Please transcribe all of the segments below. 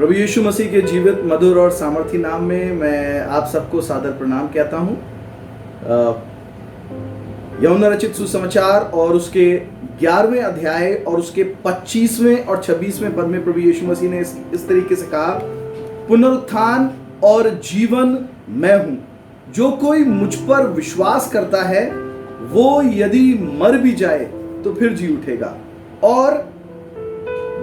प्रभु यीशु मसीह के जीवित, मधुर और सामर्थी नाम में मैं आप सबको सादर प्रणाम कहता हूँ। यूहन्ना रचित सुसमाचार और उसके 11वें अध्याय और उसके 25वें और 26वें पद में प्रभु यीशु मसीह ने इस तरीके से कहा, पुनरुत्थान और जीवन मैं हूँ, जो कोई मुझ पर विश्वास करता है वो यदि मर भी जाए तो फिर जी उठेगा, और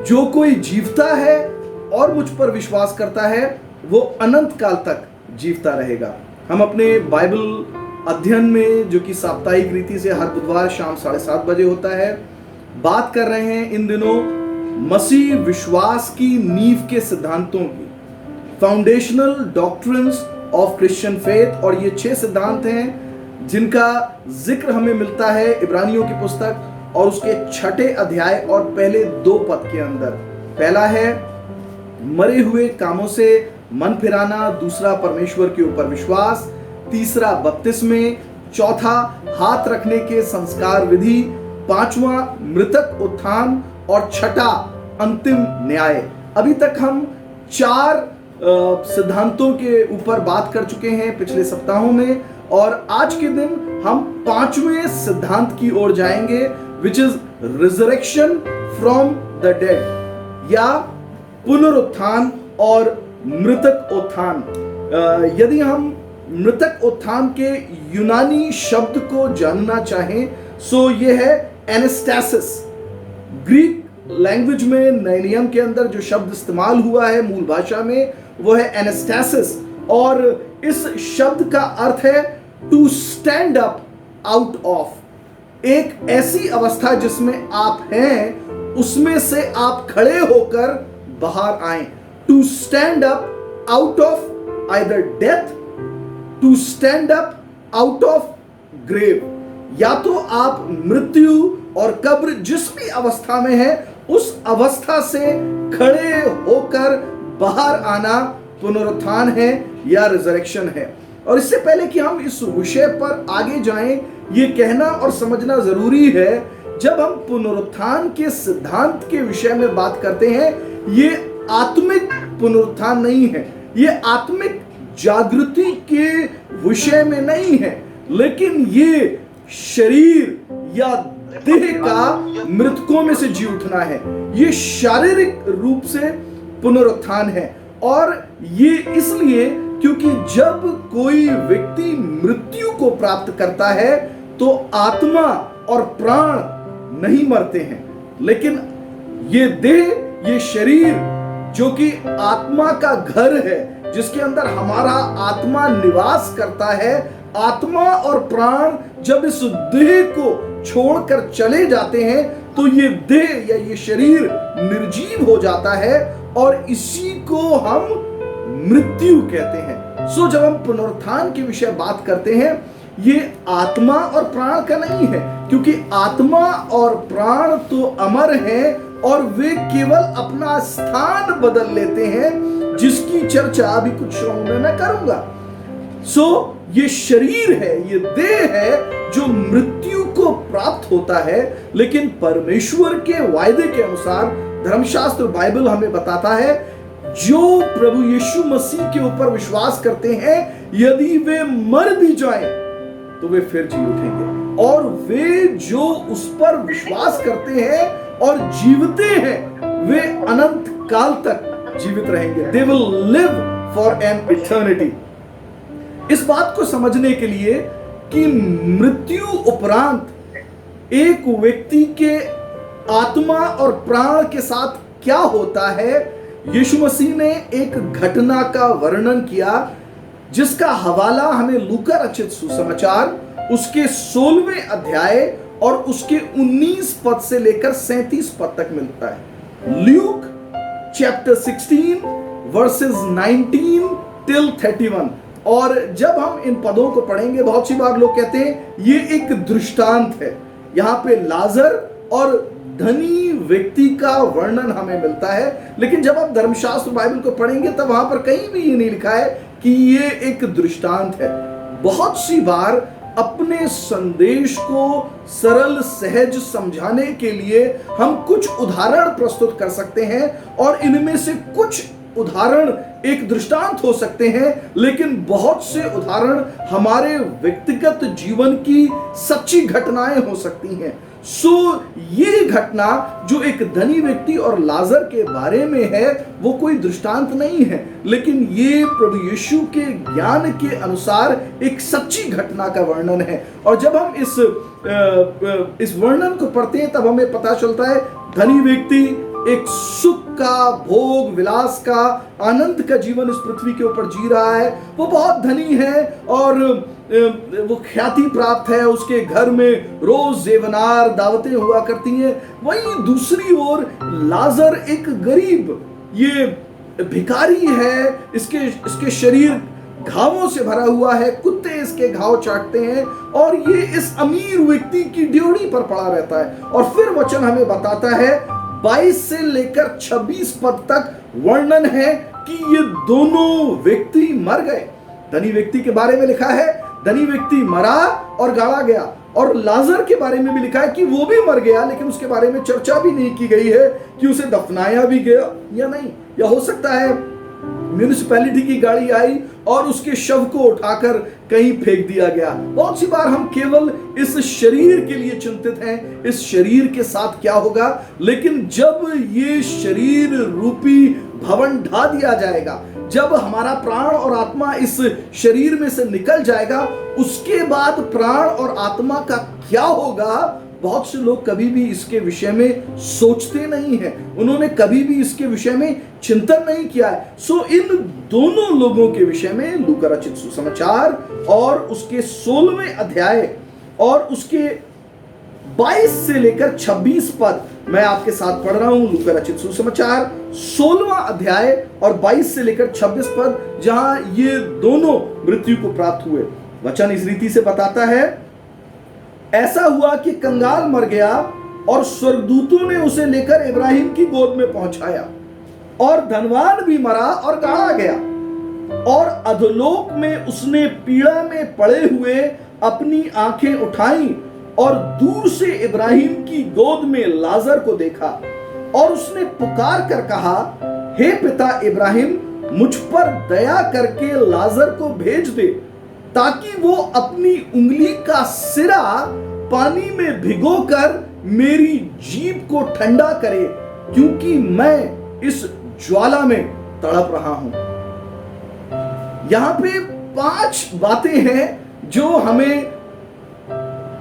जो कोई जीवता है और मुझ पर विश्वास करता है वो अनंत काल तक जीवता रहेगा। हम अपने बाइबल अध्ययन में, जो कि साप्ताहिक रीति से हर बुधवार शाम 7:30 बजे होता है, बात कर रहे हैं इन दिनों मसीह विश्वास की नींव के सिद्धांतों की, foundational doctrines of Christian faith. और ये 6 सिद्धांत हैं जिनका जिक्र हमें मिलता है इब्रानियों की पुस्तक और उसके 6ठे अध्याय और पहले 2 पद के अंदर। पहला है मरे हुए कामों से मन फिराना, दूसरा परमेश्वर के ऊपर विश्वास, तीसरा बपतिस्मे, चौथा हाथ रखने के संस्कार विधि, पांचवा मृतक उत्थान और छठा अंतिम न्याय। अभी तक हम 4 सिद्धांतों के ऊपर बात कर चुके हैं पिछले सप्ताहों में, और आज के दिन हम 5वें सिद्धांत की ओर जाएंगे, which is resurrection from the dead, या पुनरुत्थान और मृतक उत्थान। यदि हम मृतक उत्थान के यूनानी शब्द को जानना चाहें सो ये है एनास्टैसिस। ग्रीक लैंग्वेज में, नए नियम के अंदर जो शब्द इस्तेमाल हुआ है मूल भाषा में, वो है एनास्टैसिस, और इस शब्द का अर्थ है to stand up out of, एक ऐसी अवस्था जिसमें आप हैं उसमें से आप खड़े होकर बाहर आए। To stand up out of either death, to stand up out of grave, या तो आप मृत्यु और कब्र जिस भी अवस्था में है उस अवस्था से खड़े होकर बाहर आना पुनरुत्थान है या रिजरेक्शन है। और इससे पहले कि हम इस विषय पर आगे जाएं, ये कहना और समझना जरूरी है, जब हम पुनरुत्थान के सिद्धांत के विषय में बात करते हैं, ये आत्मिक पुनरुत्थान नहीं है, ये आत्मिक जागृति के विषय में नहीं है, लेकिन ये शरीर या देह का मृतकों में से जी उठना है। ये शारीरिक रूप से पुनरुत्थान है, और ये इसलिए क्योंकि जब कोई व्यक्ति मृत्यु को प्राप्त करता है तो आत्मा और प्राण नहीं मरते हैं, लेकिन ये देह, ये शरीर जो कि आत्मा का घर है, जिसके अंदर हमारा आत्मा निवास करता है, आत्मा और प्राण जब इस देह को छोड़कर चले जाते हैं तो ये देह या ये शरीर निर्जीव हो जाता है, और इसी को हम मृत्यु कहते हैं। सो जब हम पुनरुत्थान के विषय बात करते हैं, ये आत्मा और प्राण का नहीं है, क्योंकि आत्मा और प्राण तो अमर हैं और वे केवल अपना स्थान बदल लेते हैं, जिसकी चर्चा अभी कुछ क्षणों में मैं करूंगा। सो ये शरीर है, ये देह है जो मृत्यु को प्राप्त होता है, लेकिन परमेश्वर के वायदे के अनुसार धर्मशास्त्र बाइबल हमें बताता है, जो प्रभु यीशु मसीह के ऊपर विश्वास करते हैं, यदि वे मर भी जाएं तो वे फिर जी उठेंगे, और वे जो उस पर विश्वास करते हैं और जीवते हैं वे अनंत काल तक जीवित रहेंगे। They will live for an eternity। इस बात को समझने के लिए कि मृत्यु उपरांत एक व्यक्ति के आत्मा और प्राण के साथ क्या होता है, यीशु मसीह ने एक घटना का वर्णन किया, जिसका हवाला हमें लूका रचित सुसमाचार उसके 16वें अध्याय और उसके 19 पद से लेकर 37 पद तक मिलता है। Luke chapter 16 versus 19 till 31। और जब हम इन पदों को पढ़ेंगे, बहुत सी बार लोग कहते हैं ये एक दृष्टांत है। यहाँ पे लाजर और धनी व्यक्ति का वर्णन हमें मिलता है, लेकिन जब आप धर्मशास्त्र बाइबल को पढ़ेंगे तब वहां पर कहीं भी ये नहीं लिखा है कि ये एक दृष्टांत है। बहुत सी बार अपने संदेश को सरल सहज समझाने के लिए हम कुछ उदाहरण प्रस्तुत कर सकते हैं, और इनमें से कुछ उदाहरण एक दृष्टांत हो सकते हैं, लेकिन बहुत से उदाहरण हमारे व्यक्तिगत जीवन की सच्ची घटनाएं हो सकती हैं। ये घटना जो एक धनी व्यक्ति और लाजर के बारे में है, वो कोई दृष्टांत नहीं है, लेकिन ये प्रभु यीशु के ज्ञान के अनुसार एक सच्ची घटना का वर्णन है। और जब हम इस वर्णन को पढ़ते हैं तब हमें पता चलता है धनी व्यक्ति एक सुख का, भोग विलास का, आनंद का जीवन इस पृथ्वी के ऊपर जी रहा है। वो बहुत धनी है और वो ख्याति प्राप्त है, उसके घर में रोज जेवनार दावतें हुआ करती हैं। वहीं दूसरी ओर लाजर एक गरीब, ये भिखारी है, इसके शरीर घावों से भरा हुआ है, कुत्ते इसके घाव चाटते हैं और ये इस अमीर व्यक्ति की ड्योढ़ी पर पड़ा रहता है। और फिर वचन हमें बताता है 22 से लेकर 26 पद तक वर्णन है कि ये दोनों व्यक्ति मर गए। धनी व्यक्ति के बारे में लिखा है धनी व्यक्ति मरा और गाड़ा गया, और लाजर के बारे में भी लिखा है कि वो भी मर गया, लेकिन उसके बारे में चर्चा भी नहीं की गई है कि उसे दफनाया भी गया या नहीं। या हो सकता है म्यूनिसिपैलिटी की गाड़ी आई और उसके शव को उठाकर कहीं फेंक दिया गया। बहुत सी बार हम केवल इस शरीर के लिए चिंतित हैं, इस शरीर के साथ क्या होगा, लेकिन जब ये शरीर रूपी भवन ढा दिया जाएगा, जब हमारा प्राण और आत्मा इस शरीर में से निकल जाएगा, उसके बाद प्राण और आत्मा का क्या होगा, बहुत से लोग कभी भी इसके विषय में सोचते नहीं हैं, उन्होंने कभी भी इसके विषय में चिंतन नहीं किया है। इन दोनों लोगों के विषय में लूका रचित सुसमाचार और उसके 16वें अध्याय और उसके 22 से लेकर 26 पद मैं आपके साथ पढ़ रहा हूं। लूका रचित सुसमाचार 16वां अध्याय और 22 से लेकर 26 पद, जहां ये दोनों मृत्यु को प्राप्त हुए। वचन इस रीति से बताता है, ऐसा हुआ कि कंगाल मर गया और स्वर्गदूतों ने उसे लेकर इब्राहिम की गोद में पहुंचाया, और धनवान भी मरा और गाड़ा गया, और अधोलोक में उसने पीड़ा में पड़े हुए अपनी आंखें उठाई और दूर से इब्राहिम की गोद में लाजर को देखा, और उसने पुकार कर कहा, हे पिता इब्राहिम, मुझ पर दया करके लाजर को भेज दे, ताकि वो अपनी उंगली का सिरा पानी में भिगोकर मेरी जीभ को ठंडा करे, क्योंकि मैं इस ज्वाला में तड़प रहा हूं। यहां पे 5 बातें हैं जो हमें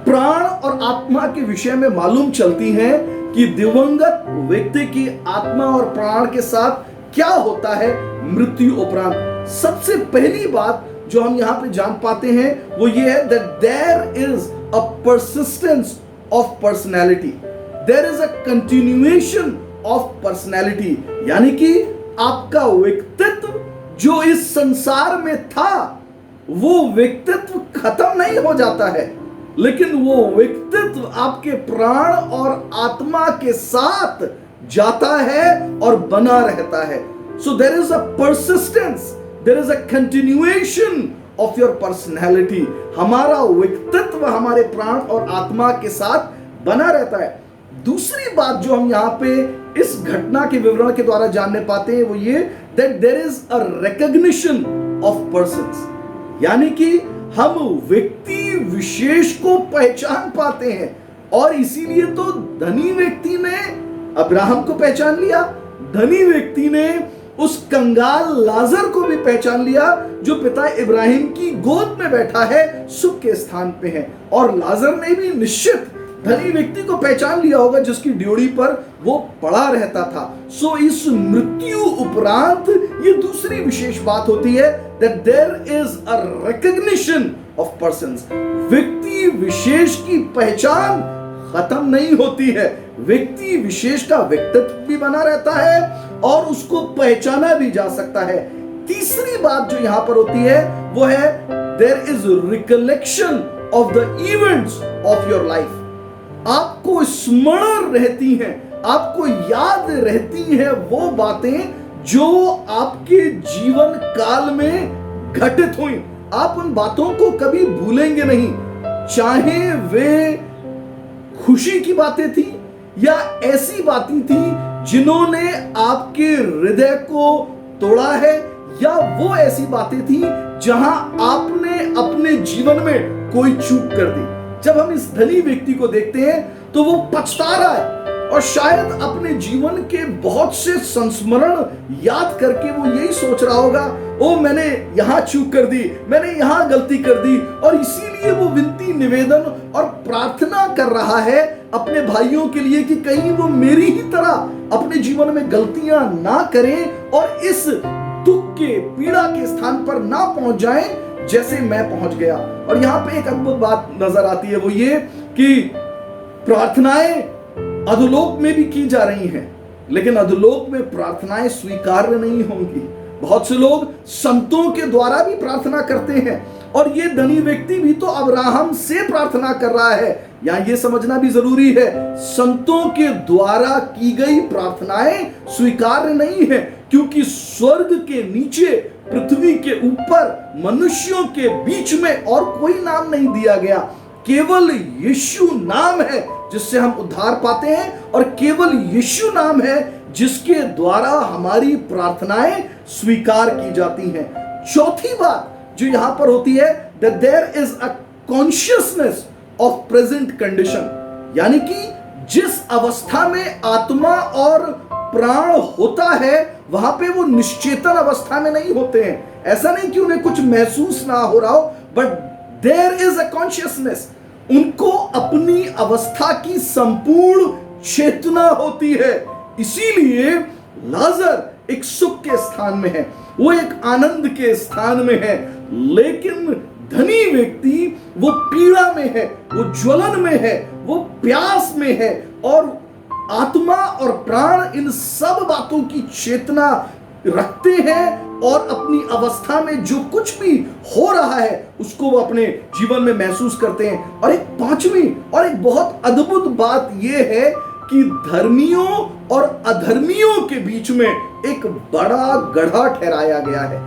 प्राण और आत्मा के विषय में मालूम चलती हैं कि दिवंगत व्यक्ति की आत्मा और प्राण के साथ क्या होता है मृत्यु उपरांत। सबसे पहली बात जो हम यहां पे जान पाते हैं वो ये है that there is a persistence of personality, there is a continuation of personality. यानी कि आपका व्यक्तित्व जो इस संसार में था, वो व्यक्तित्व खत्म नहीं हो जाता है, लेकिन वो व्यक्तित्व आपके प्राण और आत्मा के साथ जाता है और बना रहता है। So there is a persistence, there is a continuation of your personality। हमारा व्यक्तित्व हमारे प्राण और आत्मा के साथ बना रहता है। दूसरी बात जो हम यहाँ पे इस घटना के विवरण के द्वारा जानने पाते हैं वो ये that there is a recognition of persons, यानी कि हम व्यक्ति विशेष को पहचान पाते हैं। और इसीलिए तो धनी व्यक्ति ने अब्राहम को पहचान लिया, धनी व्यक्ति ने उस कंगाल लाजर को भी पहचान लिया जो पिता इब्राहिम की गोद में बैठा है, सुख के स्थान पे है। और लाजर ने भी निश्चित धनी व्यक्ति को पहचान लिया होगा जिसकी ड्योढ़ी पर वो पड़ा रहता था। इस मृत्यु उपरांत ये दूसरी विशेष बात होती है that there is a recognition of persons। व्यक्ति विशेष की पहचान खत्म नहीं होती है, व्यक्ति विशेष का व्यक्तित्व भी बना रहता है और उसको पहचाना भी जा सकता है। तीसरी बात जो यहां पर होती है वो है there is recollection of the events of your life। आपको स्मरण रहती हैं, आपको याद रहती है वो बातें जो आपके जीवन काल में घटित हुई। आप उन बातों को कभी भूलेंगे नहीं, चाहे वे खुशी की बातें थी या ऐसी बातें थी जिन्होंने आपके हृदय को तोड़ा है, या वो ऐसी बातें थी जहां आपने अपने जीवन में कोई चूक कर दी। जब हम इस धनी व्यक्ति को देखते हैं तो वो पछता रहा है और शायद अपने जीवन के बहुत से संस्मरण याद करके वो यही सोच रहा होगा, ओ मैंने यहां चूक कर दी, मैंने यहां गलती कर दी, और इसीलिए वो विनती, निवेदन और प्रार्थना कर रहा है अपने भाइयों के लिए कि कहीं वो मेरी ही तरह अपने जीवन में गलतियां ना करें और इस दुख के, पीड़ा के स्थान पर ना पहुंच जाएं जैसे मैं पहुंच गया। और यहां पे एक अद्भुत बात नजर आती है, वो ये कि प्रार्थनाएं अधोलोक में भी की जा रही हैं, लेकिन अधोलोक में प्रार्थनाएं स्वीकार्य नहीं होंगी। बहुत से लोग संतों के द्वारा भी प्रार्थना करते हैं, और ये धनी व्यक्ति भी तो अब्राहम से प्रार्थना कर रहा है। यहां ये समझना भी जरूरी है, संतों के द्वारा की गई प्रार्थनाएं स्वीकार्य नहीं है, क्योंकि स्वर्ग के नीचे, पृथ्वी के ऊपर, मनुष्यों के बीच में और कोई नाम नहीं दिया गया। केवल यीशु नाम है जिससे हम उद्धार पाते हैं, और केवल यीशु नाम है जिसके द्वारा हमारी प्रार्थनाएं स्वीकार की जाती हैं। चौथी बात जो यहां पर होती है, that there is a consciousness of present condition, यानी कि जिस अवस्था में आत्मा और प्राण होता है वहां पे वो निश्चेतन अवस्था में नहीं होते हैं। ऐसा नहीं कि उन्हें कुछ महसूस ना हो रहा हो, but there is a consciousness, उनको अपनी अवस्था की संपूर्ण चेतना होती है। इसीलिए लाजर एक सुख के स्थान में है, वो एक आनंद के स्थान में है, लेकिन धनी व्यक्ति वो पीड़ा में है, वो ज्वलन में है, वो प्यास में है, और आत्मा और प्राण इन सब बातों की चेतना रखते हैं और अपनी अवस्था में जो कुछ भी हो रहा है उसको वो अपने जीवन में महसूस करते हैं। और एक पांचवी और एक बहुत अद्भुत बात यह है कि धर्मियों और अधर्मियों के बीच में एक बड़ा गड्ढा ठहराया गया है।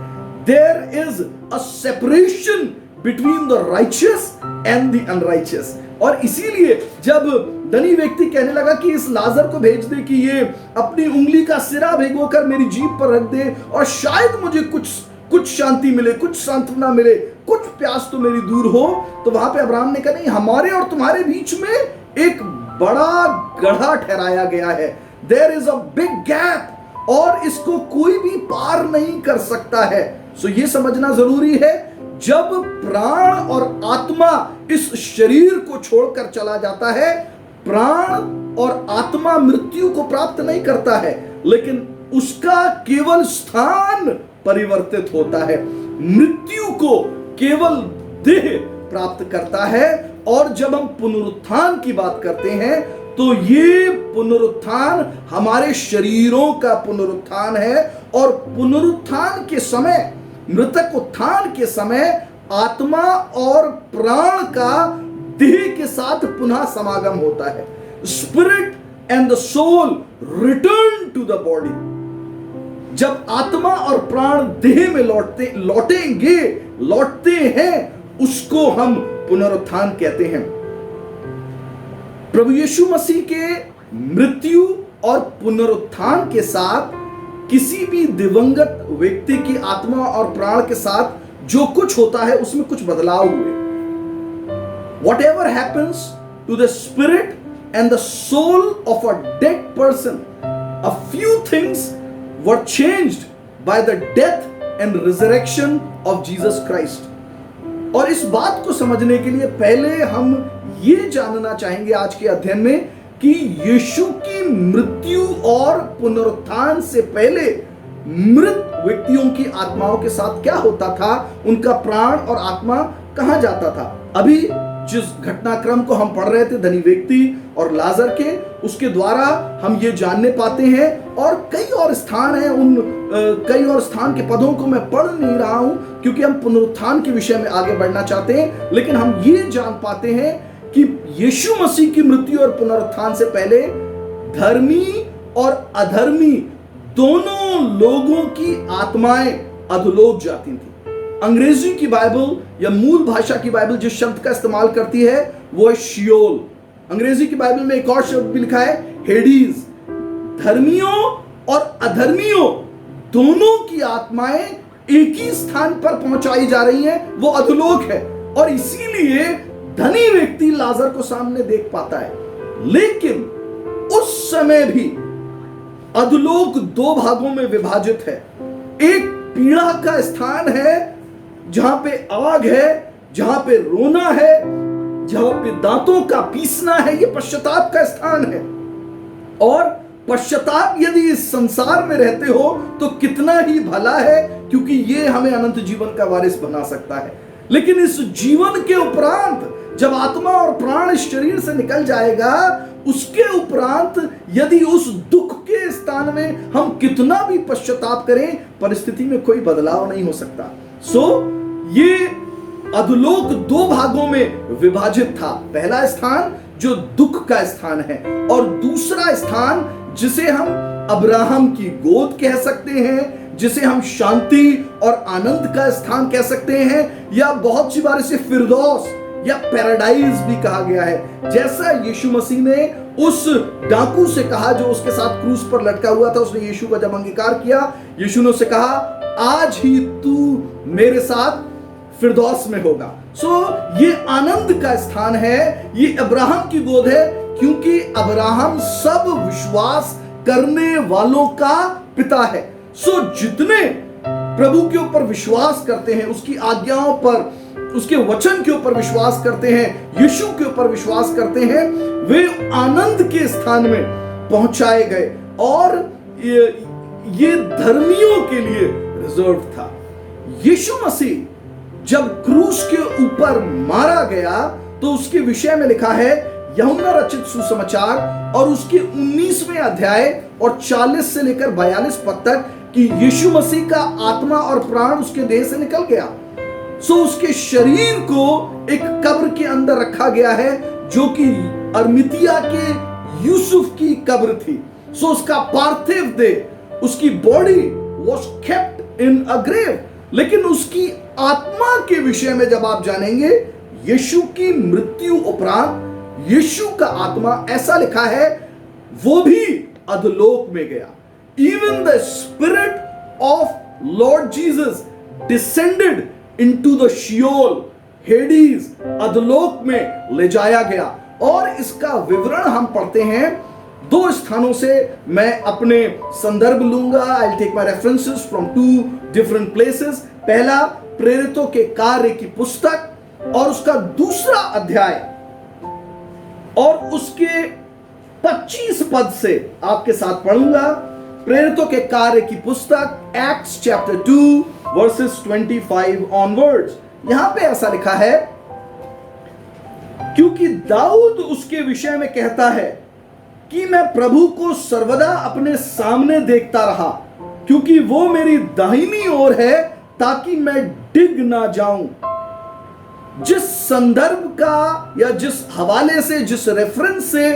There is a separation between the righteous and the unrighteous. और इसीलिए जब धनी व्यक्ति कहने लगा कि इस लाजर को भेज दे कि ये अपनी उंगली का सिरा भिगोकर मेरी जीभ पर रख दे और शायद मुझे कुछ शांति मिले, कुछ सांत्वना मिले, कुछ प्यास तो मेरी दूर हो, तो वहां पे अब्राहम ने कहा नहीं, हमारे और तुम्हारे बीच में एक बड़ा गड्ढा ठहराया गया है। There is a big gap और इसको कोई भी पार नहीं कर सकता है। सो ये समझना जरूरी है, जब प्राण और आत्मा इस शरीर को छोड़कर चला जाता है, प्राण और आत्मा मृत्यु को प्राप्त नहीं करता है, लेकिन उसका केवल स्थान परिवर्तित होता है। मृत्यु को केवल देह प्राप्त करता है। और जब हम पुनरुत्थान की बात करते हैं तो ये पुनरुत्थान हमारे शरीरों का पुनरुत्थान है, और पुनरुत्थान के समय, मृतक उत्थान के समय आत्मा और प्राण का देह के साथ पुनः समागम होता है। Spirit and the soul return to the body. जब आत्मा और प्राण देह में लौटते हैं, उसको हम पुनरुत्थान कहते हैं। प्रभु यीशु मसीह के मृत्यु और पुनरुत्थान के साथ किसी भी दिवंगत व्यक्ति की आत्मा और प्राण के साथ जो कुछ होता है उसमें कुछ बदलाव हुए। Whatever happens to the spirit and the soul of a dead person, a few things were changed by the death and resurrection of Jesus Christ. और इस बात को समझने के लिए पहले हम ये जानना चाहेंगे आज के अध्ययन में कि यीशु की मृत्यु और पुनरुत्थान से पहले मृत व्यक्तियों की आत्माओं के साथ क्या होता था, उनका प्राण और आत्मा कहां जाता था। अभी जिस घटनाक्रम को हम पढ़ रहे थे धनी व्यक्ति और लाजर के, उसके द्वारा हम ये जानने पाते हैं, और कई और स्थान हैं, कई और स्थान के पदों को मैं पढ़ नहीं रहा हूं क्योंकि हम पुनरुत्थान के विषय में आगे बढ़ना चाहते हैं, लेकिन हम ये जान पाते हैं कि यीशु मसीह की मृत्यु और पुनरुत्थान से पहले धर्मी और अधर्मी दोनों लोगों की आत्माएं अधोलोक जाती थी। अंग्रेजी की बाइबल या मूल भाषा की बाइबल जिस शब्द का इस्तेमाल करती है वो है शियोल। अंग्रेजी की बाइबल में एक और शब्द भी लिखा है हेडीज। धर्मियों और अधर्मियों दोनों की आत्माएं एक ही स्थान पर पहुंचाई जा रही हैं, वो अधोलोक है। और इसीलिए धनी व्यक्ति लाजर को सामने देख पाता है। लेकिन उस समय भी अधोलोक दो भागों में विभाजित है। एक पीड़ा का स्थान है, जहां पे आग है, जहां पे रोना है, जहां पे दांतों का पीसना है, ये पश्चाताप का स्थान है। और पश्चाताप यदि इस संसार में रहते हो तो कितना ही भला है, क्योंकि ये हमें अनंत जीवन का वारिस बना सकता है। लेकिन इस जीवन के उपरांत जब आत्मा और प्राण इस शरीर से निकल जाएगा, उसके उपरांत यदि उस दुख के स्थान में हम कितना भी पश्चाताप करें, परिस्थिति में कोई बदलाव नहीं हो सकता। ये अधोलोक दो भागों में विभाजित था। पहला स्थान जो दुख का स्थान है, और दूसरा स्थान जिसे हम अब्राहम की गोद कह सकते हैं, जिसे हम शांति और आनंद का स्थान कह सकते हैं, या बहुत सी बार इसे फिरदौस या पैराडाइज भी कहा गया है। जैसा यीशु मसीह ने उस डाकू से कहा जो उसके साथ क्रूस पर लटका हुआ था, उसने यीशु का जब अंगीकार किया, यीशु ने उसे कहा, आज ही तू मेरे साथ फिरदौस में होगा। ये आनंद का स्थान है, ये अब्राहम की गोद है, क्योंकि अब्राहम सब विश्वास करने वालों का पिता है। जितने प्रभु के ऊपर विश्वास करते हैं, उसकी आज्ञाओं पर, उसके वचन के ऊपर विश्वास करते हैं, यीशु के ऊपर विश्वास करते हैं, वे आनंद के स्थान में पहुंचाए गए। और ये धर्मियों के लिए रिजर्व था। यीशु मसीह जब क्रूस के ऊपर मारा गया तो उसके विषय में लिखा है यूहन्ना रचित सुसमाचार और उसके 19वें अध्याय और 40 से लेकर 42 पद तक कि यीशु मसीह का आत्मा और प्राण उसके देह से निकल गया। उसके शरीर को एक कब्र के अंदर रखा गया है, जो कि अरमितिया के यूसुफ की कब्र थी। उसका पार्थिव देह, उसकी body was kept in a grave. लेकिन उसकी आत्मा के विषय में जब आप जानेंगे, यीशु की मृत्यु उपरांत यीशु का आत्मा, ऐसा लिखा है, वो भी अधोलोक में गया। Even the spirit of Lord Jesus descended into the Sheol, Hades, अधोलोक में ले जाया गया। और इसका विवरण हम पढ़ते हैं दो स्थानों से। मैं अपने संदर्भ लूंगा। I'll take my references from two different places। पहला प्रेरितों के कार्य की पुस्तक और उसका दूसरा अध्याय और उसके 25 पद से आपके साथ पढ़ूंगा। प्रेरितों के कार्य की पुस्तक एक्ट्स चैप्टर 2 वर्सेस 25 ऑनवर्ड्स। यहां पे ऐसा लिखा है, क्योंकि दाऊद उसके विषय में कहता है कि मैं प्रभु को सर्वदा अपने सामने देखता रहा, क्योंकि वो मेरी दाहिनी ओर है, ताकि मैं डिग ना जाऊं। जिस संदर्भ का या जिस हवाले से, जिस रेफरेंस से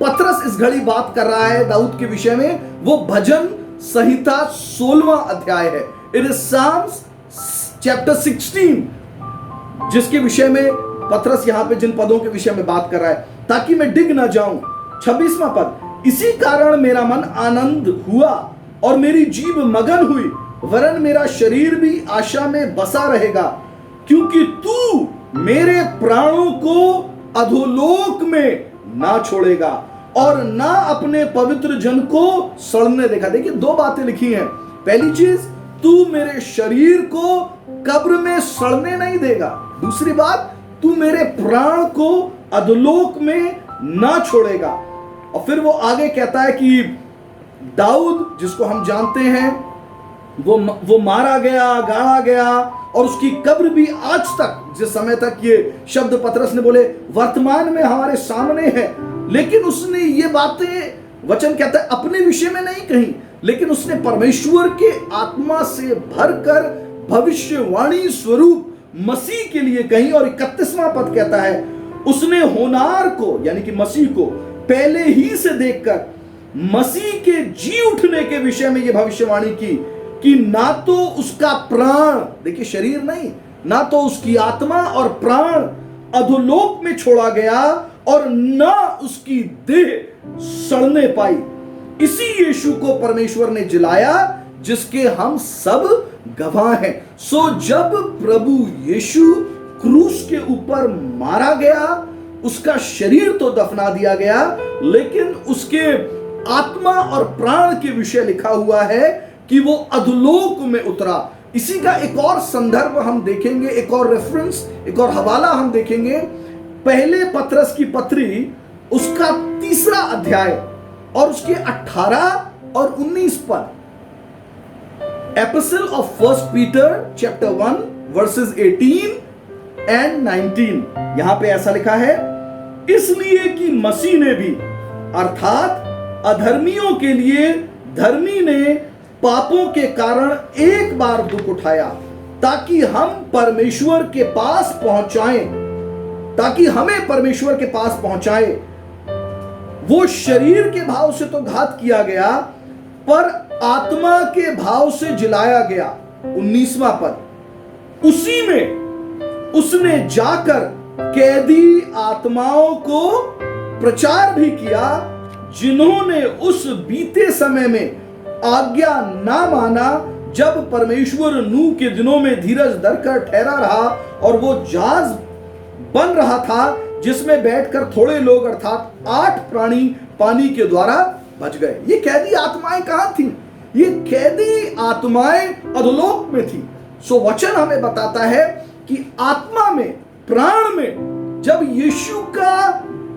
पतरस इस घड़ी बात कर रहा है दाऊद के विषय में, वो भजन संहिता 16वां अध्याय है। इट इज साम्स चैप्टर 16, जिसके विषय में पतरस यहां पे जिन पदों के विषय में बात कर रहा है, ताकि मैं डिग ना जाऊं। 26वां पद, इसी कारण मेरा मन आनंद हुआ और मेरी जीभ मगन हुई, वरन मेरा शरीर भी आशा में बसा रहेगा, क्योंकि तू मेरे प्राणों को अधोलोक में ना छोड़ेगा और ना अपने पवित्र जन को सड़ने देगा। देखिए दो बातें लिखी हैं। पहली चीज, तू मेरे शरीर को कब्र में सड़ने नहीं देगा। दूसरी बात, तू मेरे प्राण को अधोलोक में ना छोड़ेगा। और फिर वो आगे कहता है कि दाऊद, जिसको हम जानते हैं, वो मारा गया, गाड़ा गया, और उसकी कब्र भी आज तक, जिस समय तक ये शब्द पतरस ने बोले, वर्तमान में हमारे सामने है। लेकिन उसने ये बातें, वचन कहता है, अपने विषय में नहीं कही, लेकिन उसने परमेश्वर के आत्मा से भरकर भविष्यवाणी स्वरूप मसीह के लिए कही। और 31वां पद कहता है, उसने होनार को, यानी कि मसीह को, पहले ही से देखकर मसीह के जी उठने के विषय में यह भविष्यवाणी की कि ना तो उसका प्राण, देखिए शरीर नहीं, ना तो उसकी आत्मा और प्राण अधोलोक में छोड़ा गया और ना उसकी देह सड़ने पाई। इसी यीशु को परमेश्वर ने जिलाया, जिसके हम सब गवाह हैं। सो जब प्रभु यीशु क्रूस के ऊपर मारा गया, उसका शरीर तो दफना दिया गया, लेकिन उसके आत्मा और प्राण के विषय लिखा हुआ है कि वो अधोलोक में उतरा। इसी का एक और संदर्भ हम देखेंगे, एक और रेफरेंस, एक और हवाला हम देखेंगे। पहले पतरस की पत्री उसका 3 अध्याय और उसके 18 और 19 पद। Epistle of 1 Peter chapter 1 versus 18 and 19। यहां पे ऐसा लिखा है, इसलिए कि मसीह ने भी अर्थात अधर्मियों के लिए धर्मी ने पापों के कारण एक बार दुख उठाया, ताकि हमें परमेश्वर के पास पहुंचाए। वो शरीर के भाव से तो घात किया गया, पर आत्मा के भाव से जिलाया गया। 19वां पद, उसी में उसने जाकर कैदी आत्माओं को प्रचार भी किया, जिन्होंने उस बीते समय में आज्ञा ना माना, जब परमेश्वर नूह के दिनों में धीरज धरकर ठहरा रहा और वो जहाज बन रहा था, जिसमें बैठकर थोड़े लोग अर्थात 8 प्राणी पानी के द्वारा बच गए। ये कैदी आत्माएं कहां थी? ये कैदी आत्माएं अधोलोक में थी। सो वचन हमें बताता है कि आत्मा में, प्राण में, जब यीशु का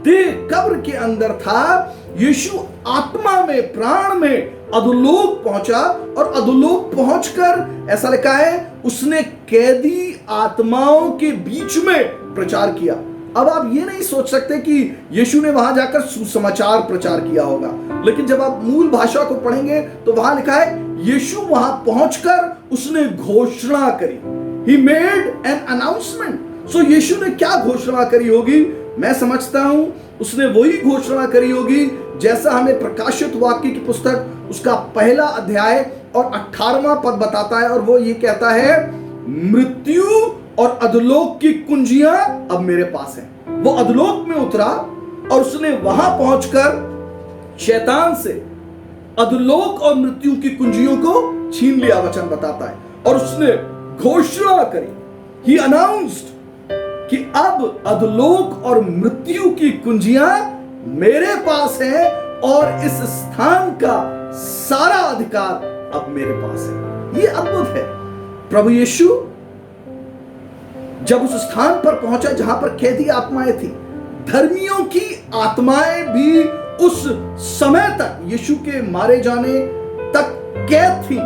देह कब्र के अंदर था, यीशु आत्मा में, प्राण में अधोलोक पहुंचा, और अधोलोक पहुंचकर ऐसा लिखा है उसने कैदी आत्माओं के बीच में प्रचार किया। अब आप ये नहीं सोच सकते कि यीशु ने वहां जाकर सुसमाचार प्रचार किया होगा, लेकिन जब आप मूल भाषा को पढ़ेंगे तो वहां लिखा है यीशु वहां पहुंचकर उसने घोषणा करी। He made an announcement. सो यीशु ने क्या घोषणा करी होगी? मैं समझता हूं उसने वही घोषणा करी होगी जैसा हमें प्रकाशित वाक्य की पुस्तक उसका 1 अध्याय और 18वां पद बताता है, और वो ये कहता है, मृत्यु और अधोलोक की कुंजियां अब मेरे पास हैं। वो अधोलोक में उतरा और उसने वहां पहुंचकर शैतान से अधोलोक और मृत्यु की कुंजियों को छीन लिया, वचन बताता है। और उसने घोषणा करी, ही अनाउंस्ड, कि अब अधोलोक और मृत्यु की कुंजियां मेरे पास हैं और इस स्थान का सारा अधिकार अब मेरे पास है। ये अद्भुत है। प्रभु यीशु जब उस स्थान पर पहुंचा जहां पर कैदी आत्माएं थी, धर्मियों की आत्माएं भी उस समय तक, यीशु के मारे जाने तक कैद थी।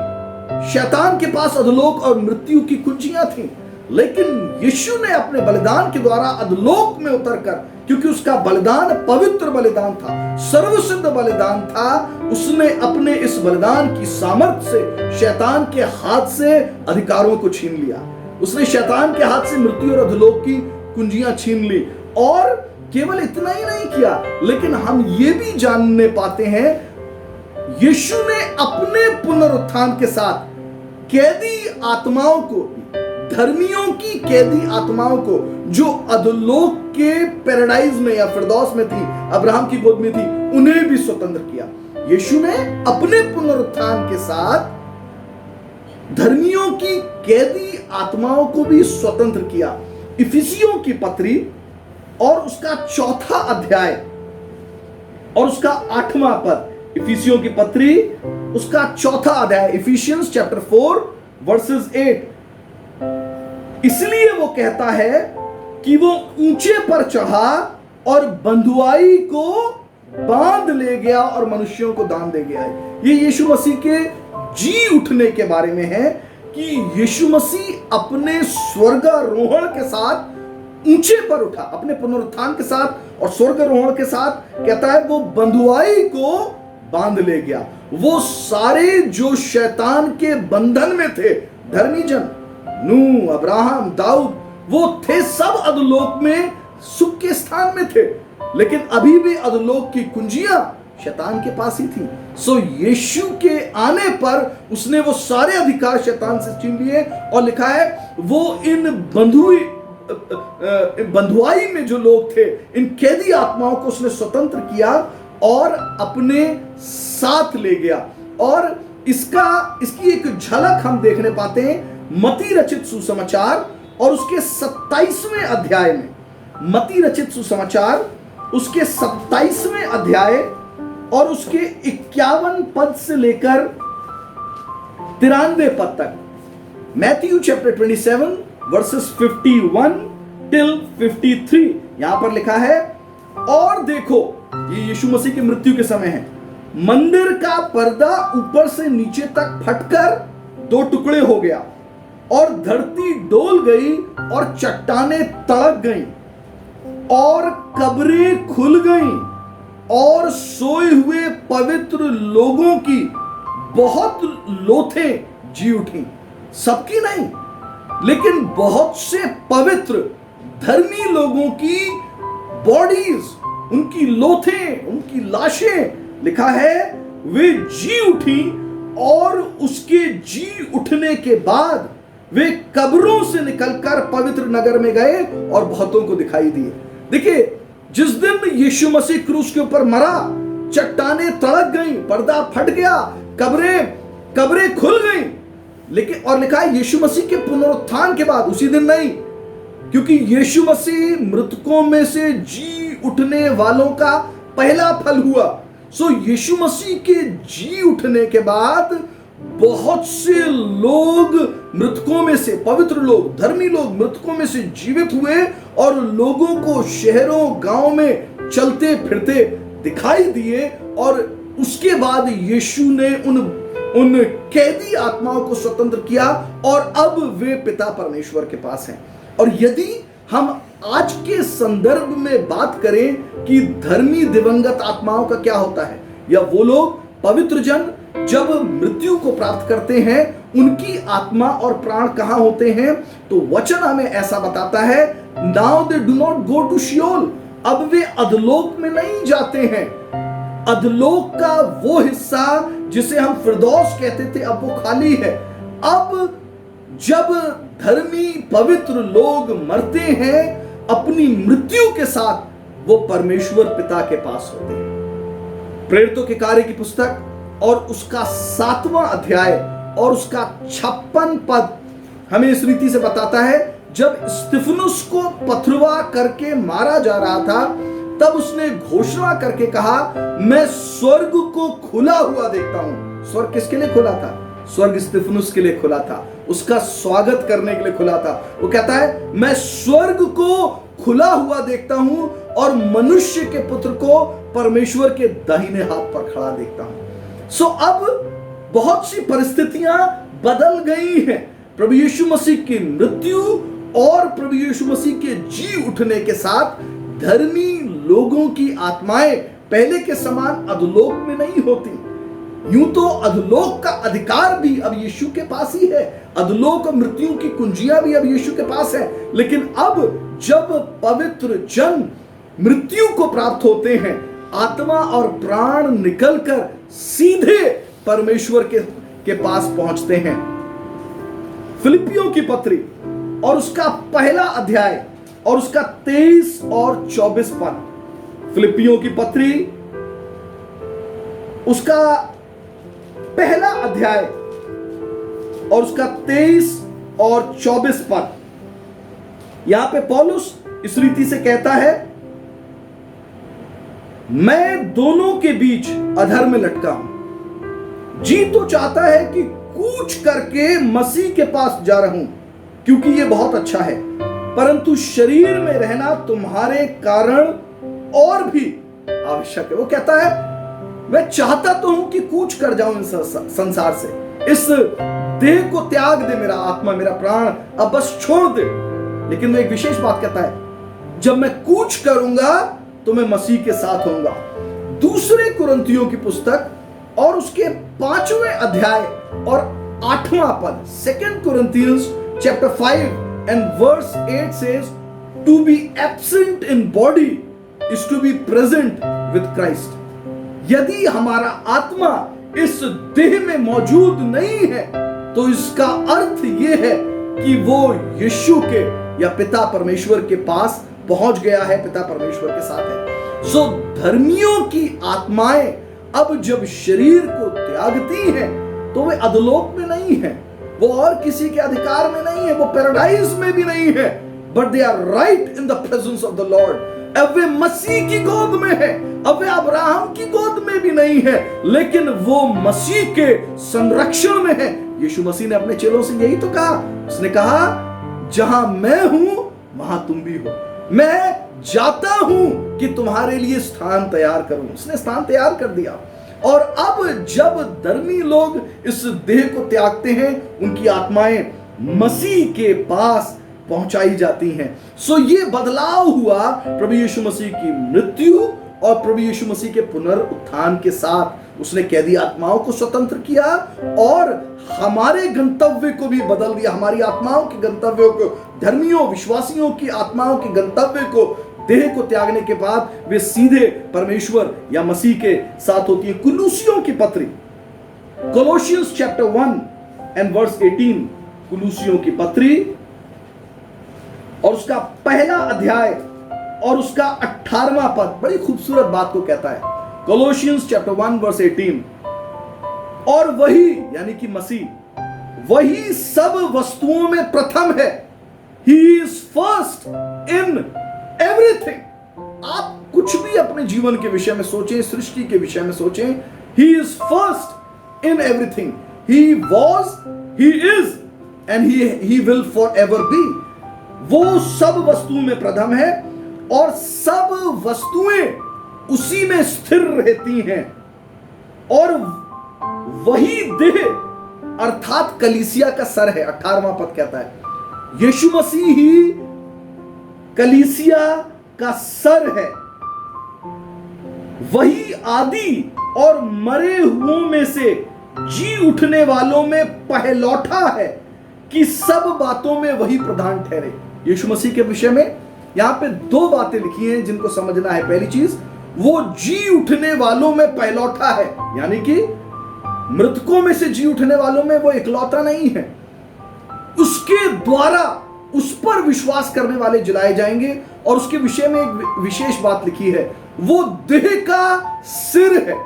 शैतान के पास अधोलोक और मृत्यु की कुंजियां थी, लेकिन यीशु ने अपने बलिदान के द्वारा अधोलोक में उतरकर, क्योंकि उसका बलिदान पवित्र बलिदान था, सर्वसिद्ध बलिदान था, उसने अपने इस बलिदान की सामर्थ्य से शैतान के हाथ से अधिकारों को छीन लिया। उसने शैतान के हाथ से मृत्यु और अधोलोक की कुंजियां छीन ली। और केवल इतना ही नहीं किया, लेकिन हम ये भी जानने पाते हैं, यीशु ने अपने पुनरुत्थान के साथ कैदी आत्माओं को, धर्मियों की कैदी आत्माओं को जो अधोलोक के पैराडाइज में या फिरदौस में थी, अब्राहम की गोद में थी, उन्हें भी स्वतंत्र किया। यीशु ने अपने पुनरुत्थान के साथ धर्मियों की कैदी आत्माओं को भी स्वतंत्र किया। इफिसियों की पत्री और उसका 4 अध्याय और उसका 8वां पद, इफिसियों की पत्री उसका 4 अध्याय, इफिशियंस चैप्टर 4 वर्सेस 8। इसलिए वो कहता है कि वो ऊंचे पर चढ़ा और बंधुआई को बांध ले गया और मनुष्यों को दान दे गया। ये यीशु मसीह के जी उठने के बारे में है कि यीशु मसीह अपने स्वर्गारोहण के साथ ऊंचे पर उठा, अपने पुनरुत्थान के साथ और स्वर्गारोहण के साथ, कहता है वो बंधुआई को बांध ले गया। वो सारे जो शैतान के बंधन में थे, धर्मी जन, नूह, अब्राहम, दाऊद, वो थे सब अधोलोक में सुख के स्थान में थे, लेकिन अभी भी अधोलोक की कुंजियां शैतान के पास ही थी। सो यीशु के आने पर उसने वो सारे अधिकार शैतान से छीन लिए, और लिखा है वो इन बंधुआई में जो लोग थे, इन कैदी आत्माओं को उसने स्वतंत्र किया और अपने साथ ले गया। और इसकी एक झलक हम देखने पाते हैं मत्ती रचित सुसमाचार और उसके 27वें अध्याय में। मत्ती रचित सुसमाचार उसके 27वें अध्याय और उसके 51 पद से लेकर 93 पद तक। Matthew chapter 27 versus 51 till 53। यहां पर लिखा है, और देखो, ये यीशु मसीह की मृत्यु के समय है, मंदिर का पर्दा ऊपर से नीचे तक फटकर 2 टुकड़े हो गया और धरती डोल गई और चट्टानें तड़क गईं और कब्रें खुल गईं और सोए हुए पवित्र लोगों की बहुत लोथें जी उठी। सबकी नहीं, लेकिन बहुत से पवित्र धर्मी लोगों की बॉडीज, उनकी लोथें, उनकी लाशें, लिखा है वे जी उठी और उसके जी उठने के बाद वे कब्रों से निकलकर पवित्र नगर में गए और बहुतों को दिखाई दिए। देखिए, जिस दिन यीशु मसीह क्रूस के ऊपर मरा, चट्टानें तड़क गई, पर्दा फट गया, कब्रें खुल गई, लेकिन और लिखा है यीशु मसीह के पुनरुत्थान के बाद, उसी दिन नहीं, क्योंकि यीशु मसीह मृतकों में से जी उठने वालों का पहला फल हुआ। सो यीशु मसीह के जी उठने के बाद बहुत से लोग मृतकों में से, पवित्र लोग, धर्मी लोग मृतकों में से जीवित हुए और लोगों को शहरों गांव में चलते फिरते दिखाई दिए। और उसके बाद यीशु ने उन कैदी आत्माओं को स्वतंत्र किया और अब वे पिता परमेश्वर के पास हैं। और यदि हम आज के संदर्भ में बात करें कि धर्मी दिवंगत आत्माओं का क्या होता है, या वो लोग पवित्र जन जब मृत्यु को प्राप्त करते हैं, उनकी आत्मा और प्राण कहां होते हैं, तो वचन हमें ऐसा बताता है, now they do not go to Sheol, अब वे अधलोक में नहीं जाते हैं। अधलोक का वो हिस्सा जिसे हम फिरदौस कहते थे, अब वो खाली है। अब जब धर्मी पवित्र लोग मरते हैं, अपनी मृत्यु के साथ वो परमेश्वर पिता के पास होते हैं। प्रेरितों के कार्य की पुस्तक और उसका 7वां अध्याय और उसका 56 पद हमें इस रीति से बताता है, जब स्तिफनुस को पथरवा करके मारा जा रहा था, तब उसने घोषणा करके कहा, मैं स्वर्ग को खुला हुआ देखता हूं। स्वर्ग किसके लिए खुला था? स्वर्ग स्तिफनुस के लिए खुला था, उसका स्वागत करने के लिए खुला था। वो कहता है, मैं स्वर्ग को खुला हुआ देखता हूं और मनुष्य के पुत्र को परमेश्वर के दाहिने हाथ पर खड़ा देखता हूं। सो अब बहुत सी परिस्थितियां बदल गई हैं। प्रभु यीशु मसीह की मृत्यु और प्रभु यीशु मसीह के जी उठने के साथ धर्मी लोगों की आत्माएं पहले के समान अधोलोक में नहीं होती। यूं तो अधोलोक का अधिकार भी अब यीशु के पास ही है, अधोलोक और मृत्यु की कुंजियां भी अब यीशु के पास है। लेकिन अब जब पवित्र जन मृत्यु को प्राप्त होते हैं, आत्मा और प्राण निकलकर सीधे परमेश्वर के पास पहुंचते हैं। फिलिपियों की पत्री और उसका पहला अध्याय और उसका 23 और 24 पद। फिलिपियों की पत्री उसका पहला अध्याय और उसका 23 और 24 पद। यहां पे पौलुस इस रीति से कहता है, मैं दोनों के बीच अधर में लटका हूं। जी तो चाहता है कि कूच करके मसीह के पास जा रहूं, क्योंकि यह बहुत अच्छा है, परंतु शरीर में रहना तुम्हारे कारण और भी आवश्यक है। वो कहता है, मैं चाहता तो हूं कि कूच कर जाऊं इस संसार से, इस देह को त्याग दे मेरा आत्मा, मेरा प्राण अब बस छोड़ दे। लेकिन वो एक विशेष बात कहता है, जब मैं कूच करूंगा तो मैं मसीह के साथ होऊंगा। दूसरे कुरिन्थियों की पुस्तक और उसके 5वें अध्याय और 8वां पद, 2 Corinthians chapter 5 and verse 8 says, to be absent in body is to be present with Christ। यदि हमारा आत्मा इस देह में मौजूद नहीं है, तो इसका अर्थ यह है कि वो यीशु के या पिता परमेश्वर के पास पहुंच गया है, पिता परमेश्वर के साथ है। सो धर्मियों की आत्माएं अब जब शरीर को त्यागती हैं, तो वे अधोलोक में नहीं है, वो और किसी के अधिकार में नहीं है, वो पैराडाइज में भी नहीं है, but they are right in the presence of the Lord. अब वे मसीह की गोद में है, अब वे अब्राहम की गोद में भी नहीं है, लेकिन वो मसीह के संरक्षण में है। यीशु मसीह ने अपने चेलों से यही तो कहा, उसने कहा जहां मैं हूं वहां तुम भी हो, मैं जाता हूं कि तुम्हारे लिए स्थान तैयार करूं। उसने स्थान तैयार कर दिया। और अब जब धर्मी लोग इस देह को त्यागते हैं, उनकी आत्माएं मसीह के पास पहुंचाई जाती हैं। सो ये बदलाव हुआ प्रभु यीशु मसीह की मृत्यु और प्रभु यीशु मसीह के पुनरुत्थान के साथ। उसने कैदी आत्माओं को स्वतंत्र किया और हमारे गंतव्य को भी बदल दिया। हमारी आत्माओं के गंतव्यों को, धर्मियों विश्वासियों की आत्माओं के गंतव्य को, देह को त्यागने के बाद वे सीधे परमेश्वर या मसीह के साथ होती है। कुलूसियों की पत्री, कोलोसियंस चैप्टर 1 एंड वर्स 18, कुलूसियों की पत्री और उसका पहला अध्याय और उसका 18वां पद बड़ी खूबसूरत बात को कहता है। कोलोसियंस चैप्टर 1 वर्स 18, और वही यानी कि मसीह, वही सब वस्तुओं में प्रथम है। He is first in everything. आप कुछ भी अपने जीवन के विषय में सोचें, सृष्टि के विषय में सोचें, he is first in everything. He was, he is and he will for ever be. वो सब वस्तुओं में प्रथम है और सब वस्तुएं उसी में स्थिर रहती हैं। और वही देह अर्थात कलीसिया का सर है। 18वां पद कहता है यीशु मसीह ही कलीसिया का सर है। वही आदि और मरे हुओं में से जी उठने वालों में पहलौठा है कि सब बातों में वही प्रधान ठहरे। यीशु मसीह के विषय में यहां पे दो बातें लिखी हैं जिनको समझना है। पहली चीज, वो जी उठने वालों में पहलौठा है, यानी कि मृतकों में से जी उठने वालों में वो इकलौता नहीं है। उसके द्वारा उस पर विश्वास करने वाले जिलाए जाएंगे। और उसके विषय में एक विशेष बात लिखी है, वो देह का सिर है।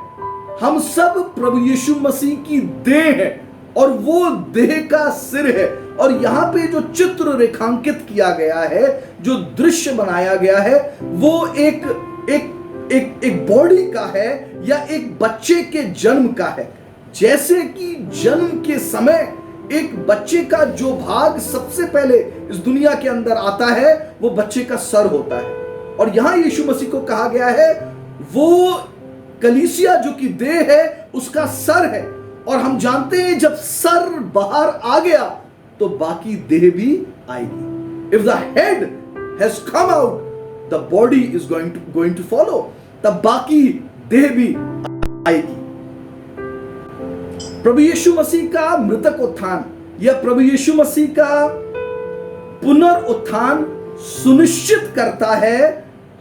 हम सब प्रभु यीशु मसीह की देह है और वो देह का सिर है। और यहां पे जो चित्र रेखांकित किया गया है, जो दृश्य बनाया गया है, वो एक बॉडी का है या एक बच्चे के जन्म का है। जैसे कि जन्म के समय एक बच्चे का जो भाग सबसे पहले इस दुनिया के अंदर आता है वो बच्चे का सर होता है। और यहां यीशु मसीह को कहा गया है वो कलीसिया जो कि देह है उसका सर है। और हम जानते हैं जब सर बाहर आ गया तो बाकी देह भी आएगी। If the head has come out the body is going to follow. तब बाकी देह भी आएगी। प्रभु यीशु मसीह का मृतक उत्थान या प्रभु यीशु मसीह का पुनरुत्थान सुनिश्चित करता है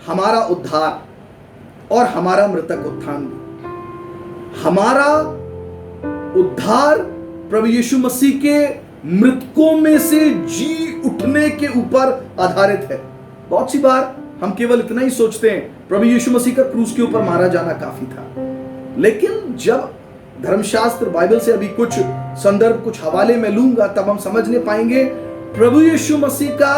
हमारा उद्धार और हमारा मृतक उत्थान भी। हमारा उद्धार प्रभु यीशु मसीह के मृतकों में से जी उठने के ऊपर आधारित है। बहुत सी बार हम केवल इतना ही सोचते हैं प्रभु यीशु मसीह का क्रूस के ऊपर मारा जाना काफी था, लेकिन जब धर्मशास्त्र बाइबल से अभी कुछ संदर्भ कुछ हवाले में लूंगा तब हम समझने पाएंगे प्रभु यीशु मसीह का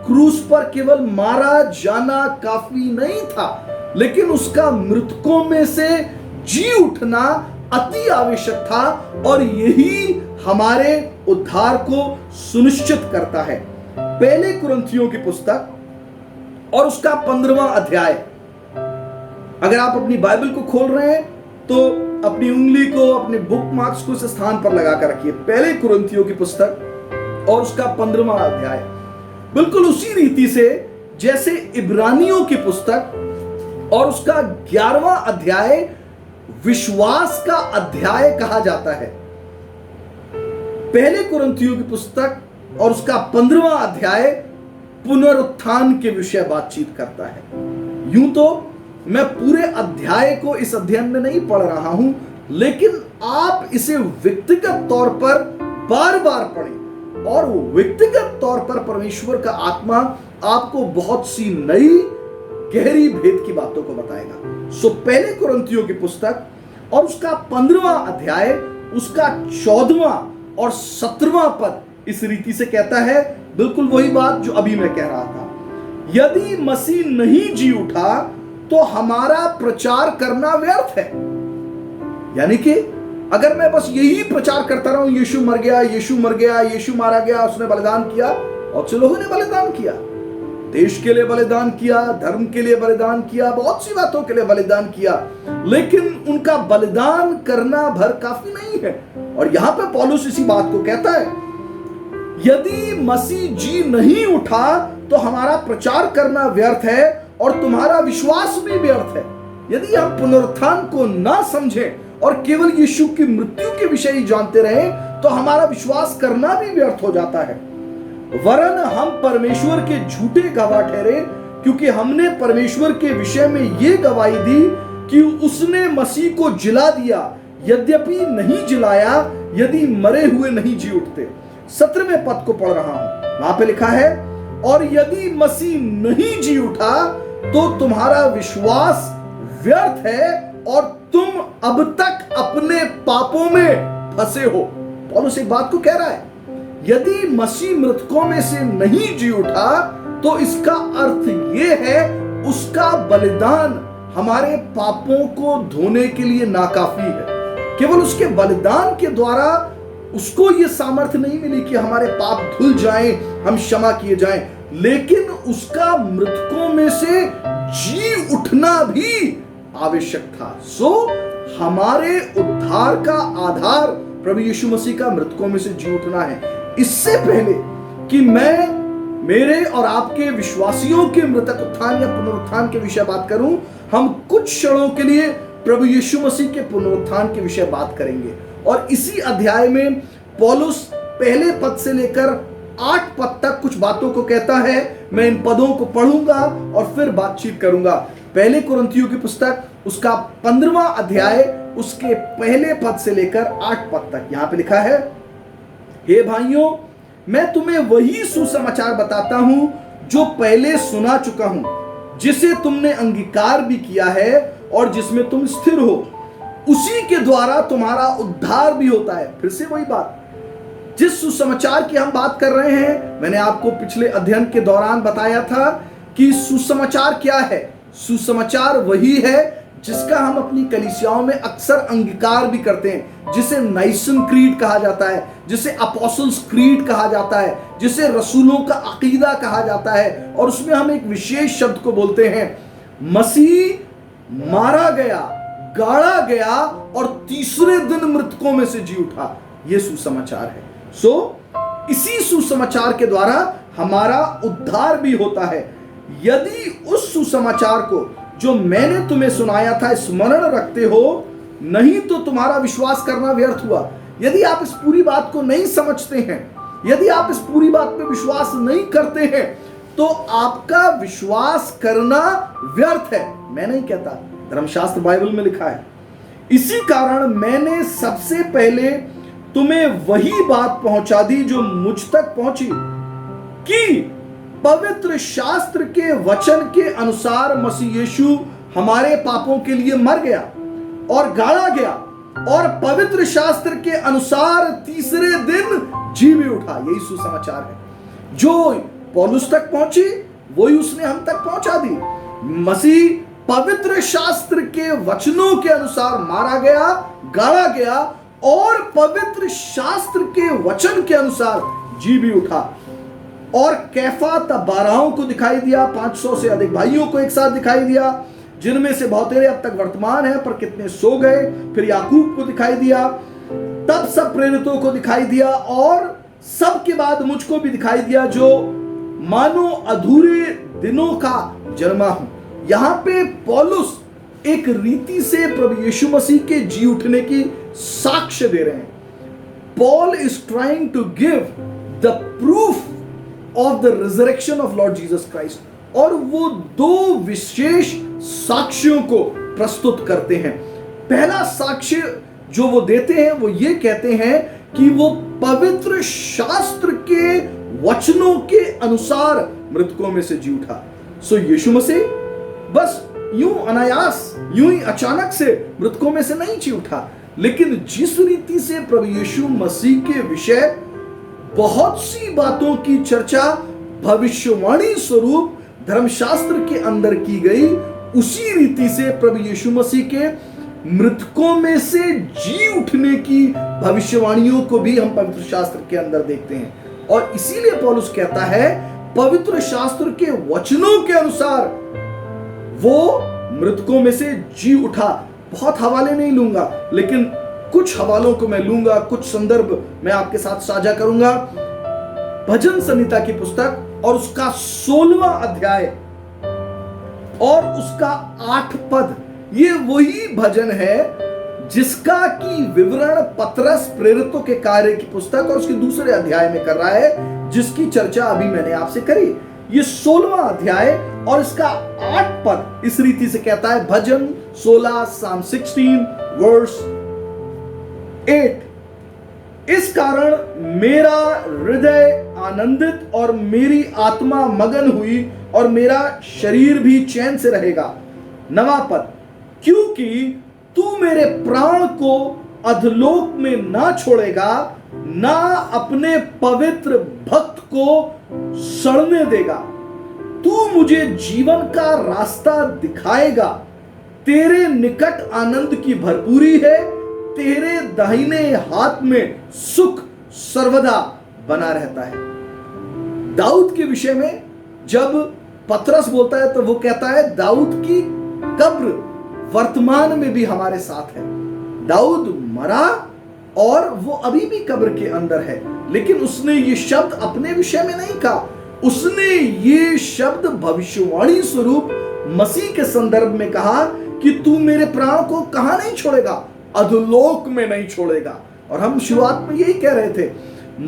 क्रूस पर केवल मारा जाना काफी नहीं था, लेकिन उसका मृतकों में से जी उठना अति आवश्यक था। और यही हमारे उद्धार को सुनिश्चित करता है। पहले कुरिन्थियों की पुस्तक और उसका 15वां अध्याय, अगर आप अपनी बाइबल को खोल रहे हैं तो अपनी उंगली को, अपने बुक मार्क्स को इस स्थान पर लगा कर रखिए। पहले कुरिन्थियों की पुस्तक और उसका 15वां अध्याय, बिल्कुल उसी रीति से जैसे इब्रानियों की पुस्तक और उसका 11वां अध्याय विश्वास का अध्याय कहा जाता है। पहले कुरिन्थियों की पुस्तक और उसका 15वां अध्याय पुनरुत्थान के विषय बातचीत करता है। यूं तो मैं पूरे अध्याय को इस अध्ययन में नहीं पढ़ रहा हूं, लेकिन आप इसे व्यक्तिगत तौर पर बार बार पढ़ें और व्यक्तिगत तौर पर परमेश्वर का आत्मा आपको बहुत सी नई गहरी भेद की बातों को बताएगा। सो पहले कुरिन्थियों की पुस्तक और उसका 15वां अध्याय उसका 14वां और 17वां पद इस रीति से कहता है, बिल्कुल वही बात जो अभी मैं कह रहा था। यदि मसीह नहीं जी उठा तो हमारा प्रचार करना व्यर्थ है। यानी कि अगर मैं बस यही प्रचार करता रहूं, यीशु मर गया, यीशु मर गया, यीशु मारा गया, उसने बलिदान किया, बहुत से लोगों ने बलिदान किया, देश के लिए बलिदान किया, धर्म के लिए बलिदान किया, बहुत सी बातों के लिए बलिदान किया, लेकिन उनका बलिदान करना भर काफी नहीं है। और यहां पे पौलुस इसी बात को कहता है, यदि मसीह जी नहीं उठा तो हमारा प्रचार करना व्यर्थ है और तुम्हारा विश्वास भी व्यर्थ है। यदि हम पुनरुत्थान को ना समझें और केवल यीशु की मृत्यु के विषय ही जानते रहें तो हमारा विश्वास करना भी व्यर्थ हो जाता है। वरन हम परमेश्वर के झूठे गवाह ठहरे, क्योंकि हमने परमेश्वर के विषय में यह गवाही दी कि उसने मसीह को जिला दिया, यद्यपि नहीं जिलाया यदि मरे हुए नहीं जी उठते। 17वें पद को पढ़ रहा हूं, वहां पे लिखा है, और यदि मसीह नहीं जी उठा तो तुम्हारा विश्वास व्यर्थ है और तुम अब तक अपने पापों में फंसे हो। पौलुस एक बात को कह रहा है, यदि मसीह मृतकों में से नहीं जी उठा तो इसका अर्थ यह है उसका बलिदान हमारे पापों को धोने के लिए नाकाफी है। केवल उसके बलिदान के द्वारा उसको यह सामर्थ्य नहीं मिली कि हमारे पाप धुल जाएं, हम क्षमा किए जाएं, लेकिन उसका मृतकों में से जी उठना भी आवश्यक था। सो हमारे उद्धार का आधार प्रभु यीशु मसीह का मृतकों में से जी उठना है। इससे पहले कि मैं मेरे और आपके विश्वासियों के मृतक उत्थान या पुनरुत्थान के विषय बात करूं, हम कुछ क्षणों के लिए प्रभु यीशु मसीह के पुनरुत्थान के विषय बात करेंगे। और इसी अध्याय में पौलुस पहले पद से लेकर 8 पद तक कुछ बातों को कहता है। मैं इन पदों को पढ़ूंगा और फिर बातचीत करूंगा। पहले कुरिन्थियों की पुस्तक उसका 15वां अध्याय उसके पहले पद से लेकर 8 पद तक यहां पे लिखा है, हे भाइयों, मैं तुम्हें वही सुसमाचार बताता हूं जो पहले सुना चुका हूं, जिसे तुमने अंगीकार भी किया है और जिसमें तुम स्थिर हो, उसी के द्वारा तुम्हारा उद्धार भी होता है। फिर से वही बात, जिस सुसमाचार की हम बात कर रहे हैं, मैंने आपको पिछले अध्ययन के दौरान बताया था कि सुसमाचार क्या है। सुसमाचार वही है जिसका हम अपनी कलीसियाओं में अक्सर अंगीकार भी करते हैं, जिसे नाइसन क्रीड कहा जाता है, जिसे अपोस्टल्स क्रीड कहा जाता है, जिसे रसूलों का अकीदा कहा जाता है। और उसमें हम एक विशेष शब्द को बोलते हैं, मसीह मारा गया, गाड़ा गया और तीसरे दिन मृतकों में से जी उठा। यह सुसमाचार है। इसी सुसमाचार के द्वारा हमारा उद्धार भी होता है। यदि उस सुसमाचार को जो मैंने तुम्हें सुनाया था स्मरण रखते हो, नहीं तो तुम्हारा विश्वास करना व्यर्थ हुआ। यदि आप इस पूरी बात को नहीं समझते हैं, यदि आप इस पूरी बात पे विश्वास नहीं करते हैं, तो आपका विश्वास करना व्यर्थ है। मैं नहीं कहता, धर्मशास्त्र बाइबल में लिखा है। इसी कारण मैंने सबसे पहले तुम्हें वही बात पहुंचा दी जो मुझ तक पहुंची, कि पवित्र शास्त्र के वचन के अनुसार मसीह यीशु हमारे पापों के लिए मर गया और गाड़ा गया और पवित्र शास्त्र के अनुसार तीसरे दिन जी भी उठा। यही सुसमाचार है। जो पौलुस तक पहुंची वही उसने हम तक पहुंचा दी। मसीह पवित्र शास्त्र के वचनों के अनुसार मारा गया, गाड़ा गया और पवित्र शास्त्र के वचन के अनुसार जी भी उठा। और कैफा तब 12 को दिखाई दिया, 500 से अधिक भाइयों को एक साथ दिखाई दिया, जिनमें से बहुतेरे अब तक वर्तमान है पर कितने सो गए। फिर याकूब को दिखाई दिया, तब सब प्रेरितों को दिखाई दिया और सब के बाद मुझको भी दिखाई दिया, जो मानो अधूरे दिनों का जन्मा हूं। यहां पे पौलुस एक रीति से प्रभु यीशु मसीह के जी उठने की साक्ष्य दे रहे हैं। Paul is trying to give the proof of the resurrection of Lord Jesus Christ. और वो 2 विशेष साक्ष्यों को प्रस्तुत करते हैं। पहला साक्ष्य जो वो देते हैं वो ये कहते हैं कि वो पवित्र शास्त्र के वचनों के अनुसार मृतकों में से जी उठा। यीशु मसीह बस यूं अनायास, यूं ही अचानक से मृतकों में से नहीं जी उठा, लेकिन जिस रीति से प्रभु यीशु मसीह के विषय बहुत सी बातों की चर्चा भविष्यवाणी स्वरूप धर्मशास्त्र के अंदर की गई, उसी रीति से प्रभु यीशु मसीह के मृतकों में से जी उठने की भविष्यवाणियों को भी हम पवित्र शास्त्र के अंदर देखते हैं। और इसीलिए पौलुस कहता है पवित्र शास्त्र के वचनों के अनुसार वो मृतकों में से जी उठा। बहुत हवाले नहीं लूंगा, लेकिन कुछ हवालों को मैं लूंगा, कुछ संदर्भ मैं आपके साथ साझा करूंगा। भजन संहिता की पुस्तक और उसका 16वां अध्याय और उसका 8 पद, ये वही भजन है जिसका की विवरण पतरस प्रेरितों के कार्य की पुस्तक और उसके दूसरे अध्याय में कर रहा है, जिसकी चर्चा अभी मैंने आपसे करी। ये 16वां अध्याय और इसका 8 पद इस रीति से कहता है, भजन 16 Psalm 16 वर्स 8, इस कारण मेरा हृदय आनंदित और मेरी आत्मा मगन हुई और मेरा शरीर भी चैन से रहेगा। 9वां पद, क्योंकि तू मेरे प्राण को अधलोक में ना छोड़ेगा, ना अपने पवित्र भक्त को सड़ने देगा। तू मुझे जीवन का रास्ता दिखाएगा, तेरे निकट आनंद की भरपूरी है, तेरे दाहिने हाथ में सुख सर्वदा बना रहता है। दाऊद के विषय में जब पतरस बोलता है तो वो कहता है दाऊद की कब्र वर्तमान में भी हमारे साथ है। दाऊद मरा और वो अभी भी कब्र के अंदर है, लेकिन उसने ये शब्द अपने विषय में नहीं कहा, उसने ये शब्द भविष्यवाणी स्वरूप मसीह के संदर्भ में कहा कि तू मेरे प्राण को कहां नहीं छोड़ेगा, अधोलोक में नहीं छोड़ेगा। और हम शुरुआत में यही कह रहे थे,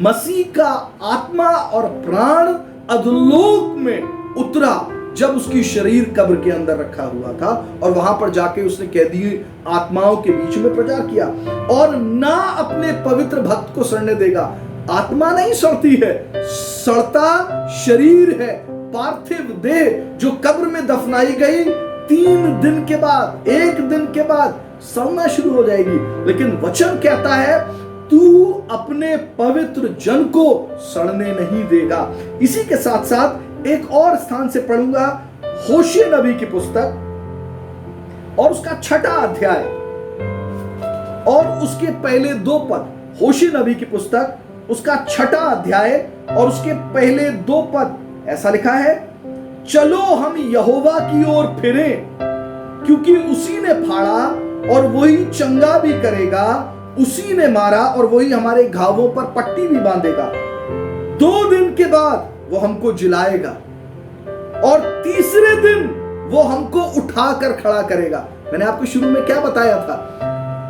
मसीह का आत्मा और प्राण अधोलोक में उतरा जब उसकी शरीर कब्र के अंदर रखा हुआ था, और वहां पर जाके उसने कैदी आत्माओं के बीच में प्रचार किया, और ना अपने पवित्र भक्त को सड़ने देगा। आत्मा नहीं सड़ती है, सड़ता शरीर है, पार्थिव देह जो कब्र में दफनाई गई 3 दिन के बाद, 1 दिन के बाद सड़ना शुरू हो जाएगी। लेकिन वचन कहता है तू अपने पवित्र जन को सड़ने नहीं देगा। इसी के साथ साथ एक और स्थान से पढ़ूंगा, होशे नबी की पुस्तक और उसका 6वां अध्याय और उसके पहले 2 पद। होशे नबी की पुस्तक उसका 6वां अध्याय और उसके पहले 2 पद ऐसा लिखा है, चलो हम यहोवा की ओर फिरें, क्योंकि उसी ने फाड़ा और वही चंगा भी करेगा, उसी ने मारा और वही हमारे घावों पर पट्टी भी बांधेगा। 2 दिन के बाद वो हमको जिलाएगा और तीसरे दिन वो हमको उठाकर खड़ा करेगा। मैंने आपको शुरू में क्या बताया था,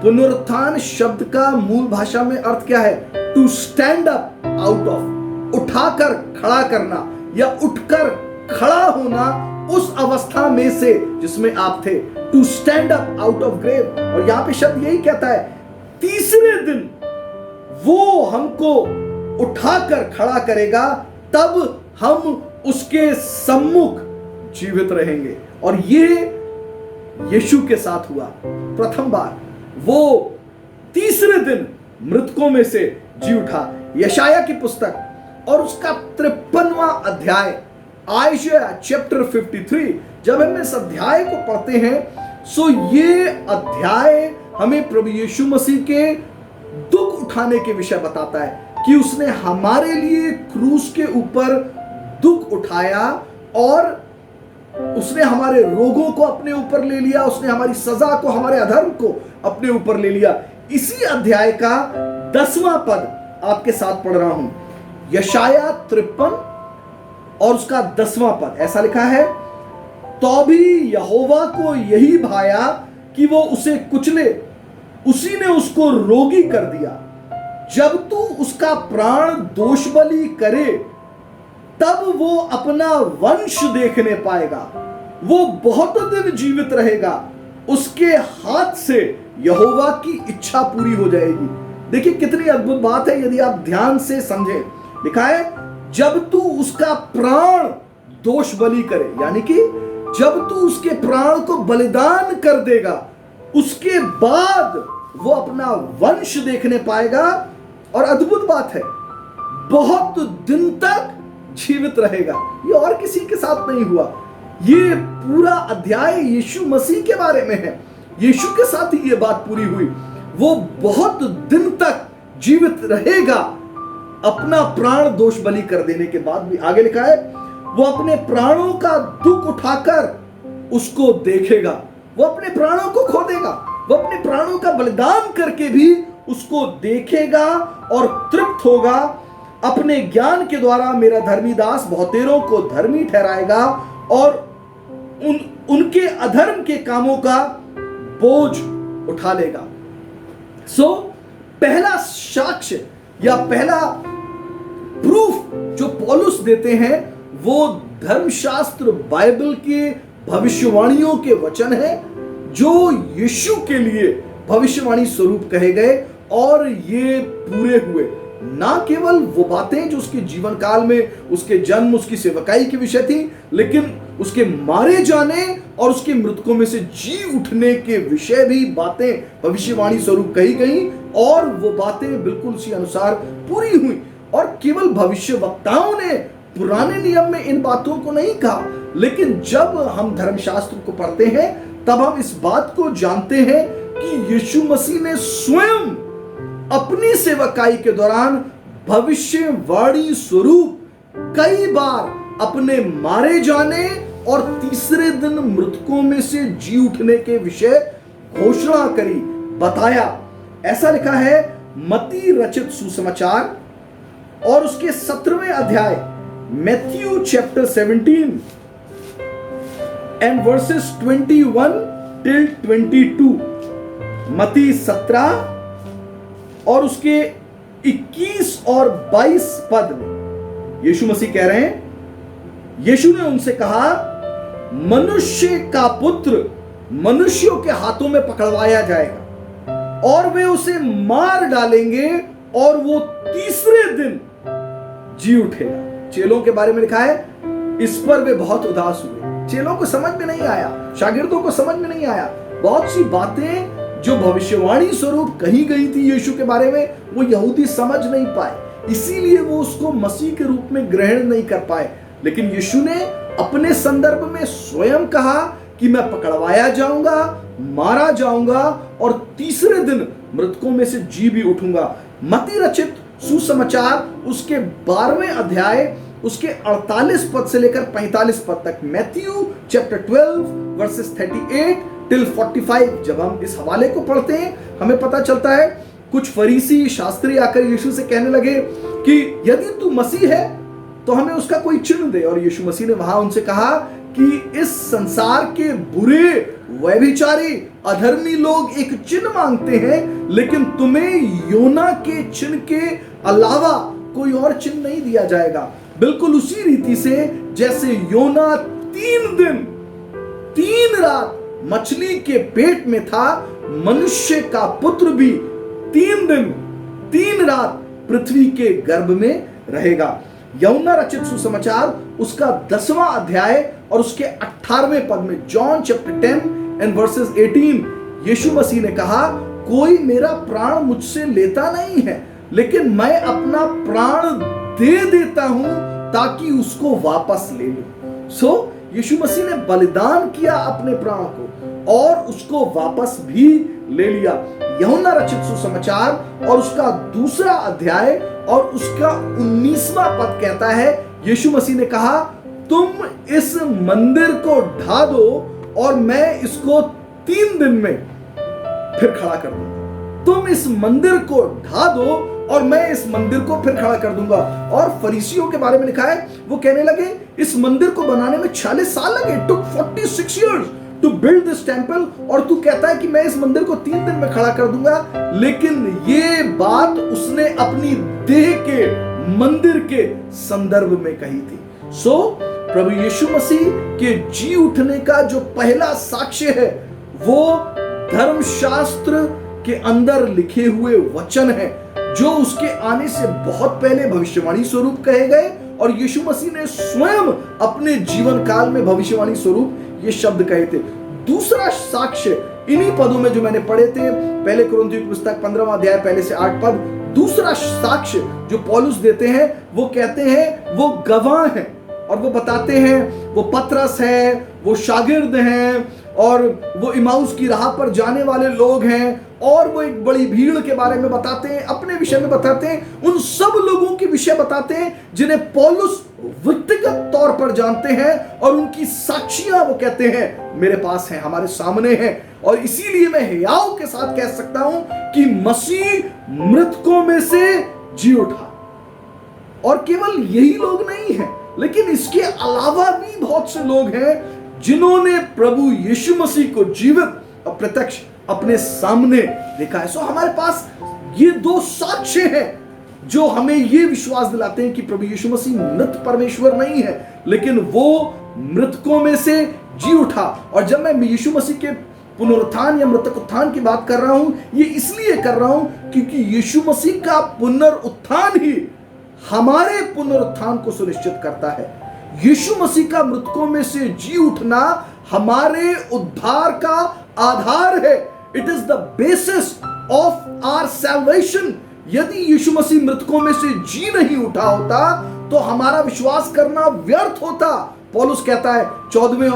पुनरुत्थान शब्द का मूल भाषा में अर्थ क्या है? To stand up out of, उठाकर खड़ा करना या उठकर खड़ा होना उस अवस्था में से जिसमें आप थे। To stand up out of grave. और यहां पे शब्द यही कहता है, तीसरे दिन वो हमको उठाकर खड़ा करेगा, तब हम उसके सम्मुख जीवित रहेंगे। और ये यीशु के साथ हुआ प्रथम बार, वो तीसरे दिन मृतकों में से जी उठा। यशाया की पुस्तक और उसका 53वां अध्याय, आयशा चैप्टर 53, जब हम इस अध्याय को पढ़ते हैं सो ये अध्याय हमें प्रभु यीशु मसीह के दुख उठाने के विषय बताता है कि उसने हमारे लिए क्रूस के ऊपर दुख उठाया और उसने हमारे रोगों को अपने ऊपर ले लिया, उसने हमारी सजा को, हमारे अधर्म को अपने ऊपर ले लिया। इसी अध्याय का 10वां पद आपके साथ पढ़ रहा हूं, यशाया 53 और उसका 10वां पद ऐसा लिखा है, तो भी यहोवा को यही भाया कि वो उसे कुचले, उसी ने उसको रोगी कर दिया। जब तू उसका प्राण दोष बलि करे तब वो अपना वंश देखने पाएगा, वो बहुत दिन जीवित रहेगा, उसके हाथ से यहोवा की इच्छा पूरी हो जाएगी। देखिए कितनी अद्भुत बात है यदि आप ध्यान से समझें। लिखा है जब तू उसका प्राण दोष बलि करे, यानी कि जब तू उसके प्राण को बलिदान कर देगा, उसके बाद वो अपना वंश देखने पाएगा और अद्भुत बात है, बहुत दिन तक जीवित रहेगा। ये और किसी के साथ नहीं हुआ। ये पूरा अध्याय यीशु मसीह के बारे में है। यीशु के साथ ही ये बात पूरी हुई। वो बहुत दिन तक जीवित रहेगा, अपना प्राण दोष बलि कर देने के बाद भी। आगे लिखा है, वो अपने प्राणों का दुख उठाकर उसको देखेगा। वो अपने प्राणों को खो देगा, वो अपने प्राणों का बलिदान करके भी उसको देखेगा और तृप्त होगा। अपने ज्ञान के द्वारा मेरा धर्मी दास बहुतेरों को धर्मी ठहराएगा और उनके अधर्म के कामों का बोझ उठा लेगा। पहला साक्ष्य या पहला प्रूफ जो पौलुस देते हैं वो धर्मशास्त्र बाइबल के भविष्यवाणियों के वचन है जो यीशु के लिए भविष्यवाणी स्वरूप कहे गए और ये पूरे हुए। ना केवल वो बातें जो उसके जीवन काल में, उसके जन्म, उसकी सेवकाई के विषय थी, लेकिन उसके मारे जाने और उसके मृतकों में से जी उठने के विषय भी बातें भविष्यवाणी स्वरूप कही गई और वो बातें बिल्कुल उसी अनुसार पूरी हुई। और केवल भविष्यवक्ताओं ने पुराने नियम में इन बातों को नहीं कहा, लेकिन जब हम धर्मशास्त्र को पढ़ते हैं तब हम इस बात को जानते हैं कि यीशु मसीह ने स्वयं अपनी सेवकाई के दौरान भविष्यवाणी स्वरूप कई बार अपने मारे जाने और तीसरे दिन मृतकों में से जी उठने के विषय घोषणा करी, बताया। ऐसा लिखा है मत्ती रचित सुसमाचार और उसके 17वें अध्याय, Matthew chapter 17 and versus 21 till 22। मत्ती 17 और उसके 21 और 22 पद में यीशु मसीह कह रहे हैं, यीशु ने उनसे कहा, मनुष्य का पुत्र मनुष्यों के हाथों में पकड़वाया जाएगा और वे उसे मार डालेंगे और वो तीसरे दिन जी उठेगा। चेलों के बारे में लिखा है, इस पर वे बहुत उदास हुए। चेलों को समझ में नहीं आया, शागिर्दों को समझ में नहीं आया। बहुत सी बातें जो भविष्यवाणी स्वरूप कही गई थी यीशु के बारे में, वो यहूदी समझ नहीं पाए, इसीलिए वो उसको मसीह के रूप में ग्रहण नहीं कर पाए। लेकिन यीशु ने अपने संदर्भ में स्वयं कहा कि मैं पकड़वाया जाऊंगा, मारा जाऊंगा और तीसरे दिन मृतकों में से जी भी उठूंगा। मत्ती रचित सुसमाचार उसके 12वें अध्याय उसके 48 पद से लेकर 45 पद तक, मैथ्यू चैप्टर 12 वर्सेस 38 till 45। जब हम इस हवाले को पढ़ते हैं हमें पता चलता है कुछ फरीसी शास्त्री आकर यीशु से कहने लगे कि यदि तू मसीह है तो हमें उसका कोई चिन्ह दे। और यीशु मसीह ने वहां उनसे कहा कि इस संसार के बुरे, व्यभिचारी, अधर्मी लोग एक चिन्ह मांगते हैं, लेकिन तुम्हें योना के चिन्ह के अलावा कोई और चिन्ह नहीं दिया जाएगा। बिल्कुल उसी रीति से जैसे योना 3 दिन 3 रात मछली के पेट में था, मनुष्य का पुत्र भी 3 दिन 3 रात पृथ्वी के गर्भ में रहेगा। यूहन्ना रचित सुसमाचार उसका 10वां अध्याय और उसके 18वें पद में, जॉन चैप्टर 10 एंड वर्सेस 18, यीशु मसीह ने कहा, कोई मेरा प्राण मुझसे लेता नहीं है, लेकिन मैं अपना प्राण दे देता हूं ताकि उसको वापस ले लूं। यीशु मसीह ने बलिदान किया अपने प्राण को और उसको वापस भी ले लिया। यूहन्ना रचित सुसमाचार और उसका 2रा अध्याय और उसका 19वां पद कहता है, यीशु मसीह ने कहा, तुम इस मंदिर को ढा दो और मैं इसको 3 दिन में फिर खड़ा कर दूंगा। तुम इस मंदिर को ढा दो और मैं इस मंदिर को फिर खड़ा कर दूंगा। और फरीसियों के बारे में लिखा है, वो कहने लगे इस मंदिर को बनाने में 40 साल लगे, took 46 years to build this temple, और तू कहता है कि मैं इस मंदिर को 3 दिन में खड़ा कर दूंगा। लेकिन ये बात उसने अपनी देह के मंदिर के संदर्भ में कही थी। प्रभु यीशु मसीह के जी उठने का जो पहला साक्ष्य है वो धर्मशास्त्र के अंदर लिखे हुए वचन है जो उसके आने से बहुत पहले भविष्यवाणी स्वरूप कहे गए और यीशु मसीह ने स्वयं अपने जीवन काल में भविष्यवाणी स्वरूप ये शब्द कहे थे। दूसरा साक्ष्य इन्हीं पदों में जो मैंने पढ़े थे, पहले कुरिन्थियों की पुस्तक 15वां अध्याय पहले से 8 पद, दूसरा साक्ष्य जो पौलुस देते हैं, वो कहते हैं वो गवाह हैं और वो बताते हैं, वो पतरस है, वो शागिर्द हैं और वो इमाउस की राह पर जाने वाले लोग हैं, और वो एक बड़ी भीड़ के बारे में बताते हैं, अपने विषय में बताते हैं, उन सब लोगों के विषय बताते हैं जिन्हें पौलुस व्यक्तिगत तौर पर जानते हैं, और उनकी साक्षियां वो कहते हैं मेरे पास हैं, हमारे सामने हैं। और इसीलिए मैं हियाव के साथ कह सकता हूं कि मसीह मृतकों में से जी उठा। और केवल यही लोग नहीं हैं, लेकिन इसके अलावा भी बहुत से लोग हैं जिन्होंने प्रभु यीशु मसीह को जीवित और प्रत्यक्ष अपने सामने देखा है। सो हमारे पास ये दो साक्ष्य हैं जो हमें ये विश्वास दिलाते हैं कि प्रभु यीशु मसीह मृत परमेश्वर नहीं है, लेकिन वो मृतकों में से जी उठा। और जब मैं यीशु मसीह के पुनरुत्थान या मृतक उत्थान की बात कर रहा हूं, ये इसलिए कर रहा हूं क्योंकि यीशु मसीह का पुनरुत्थान ही हमारे पुनरुत्थान को सुनिश्चित करता है। यीशु मसीह का मृतकों में से जी उठना हमारे उद्धार का आधार है। It is the basis of our salvation. यदि यीशु मसीह मृतकों में से जी नहीं उठा होता तो हमारा विश्वास करना व्यर्थ होता। पौलुस कहता है 14वें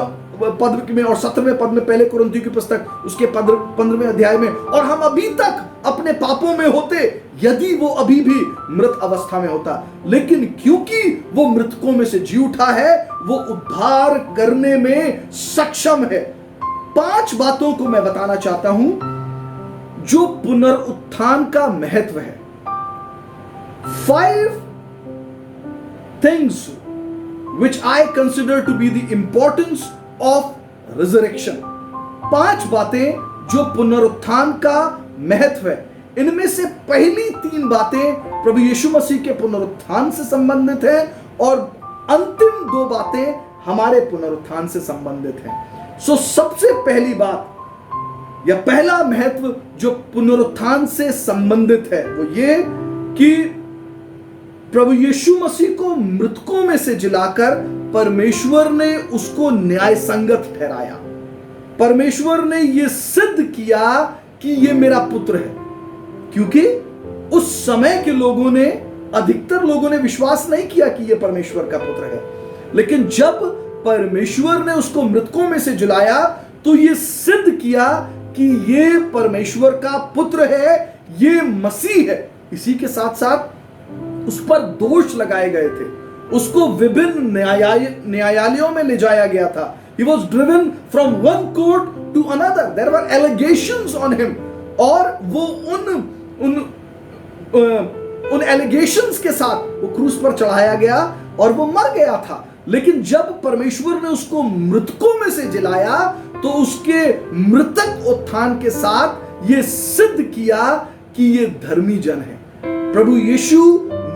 पद में और 17वें पद में पहले कुरिन्थियों की पुस्तक उसके 15वें अध्याय में, और हम अभी तक अपने पापों में होते यदि वो अभी भी मृत अवस्था में होता, लेकिन क्योंकि वो मृतकों में से जी उठा है, वो उद्धार करने में सक्षम है। 5 बातों को मैं बताना चाहता हूं जो पुनरुत्थान का महत्व है। 5 things which I consider to be the importance of resurrection। 5 बातें जो पुनरुत्थान का महत्व है। इनमें से पहली 3 बातें प्रभु यीशु मसीह के पुनरुत्थान से संबंधित हैं और अंतिम 2 बातें हमारे पुनरुत्थान से संबंधित हैं। सो सबसे पहली बात या पहला महत्व जो पुनरुत्थान से संबंधित है वो ये कि प्रभु यीशु मसीह को मृतकों में से जिलाकर परमेश्वर ने उसको न्याय संगत ठहराया। परमेश्वर ने यह सिद्ध किया कि यह मेरा पुत्र है, क्योंकि उस समय के लोगों ने, अधिकतर लोगों ने विश्वास नहीं किया कि यह परमेश्वर का पुत्र है। लेकिन जब परमेश्वर ने उसको मृतकों में से जिलाया तो यह सिद्ध किया कि यह परमेश्वर का पुत्र है, यह मसीह है। इसी के साथ साथ उस पर दोष लगाए गए थे, उसको विभिन्न न्यायालयों में ले जाया गया था। He was driven from one court to another. There were allegations on him, और वो उन allegations के साथ वो क्रूस पर चढ़ाया गया और वो मर गया था। लेकिन जब परमेश्वर ने उसको मृतकों में से जिलाया तो उसके मृतक उत्थान के साथ ये सिद्ध किया कि ये धर्मी जन है। प्रभु यीशु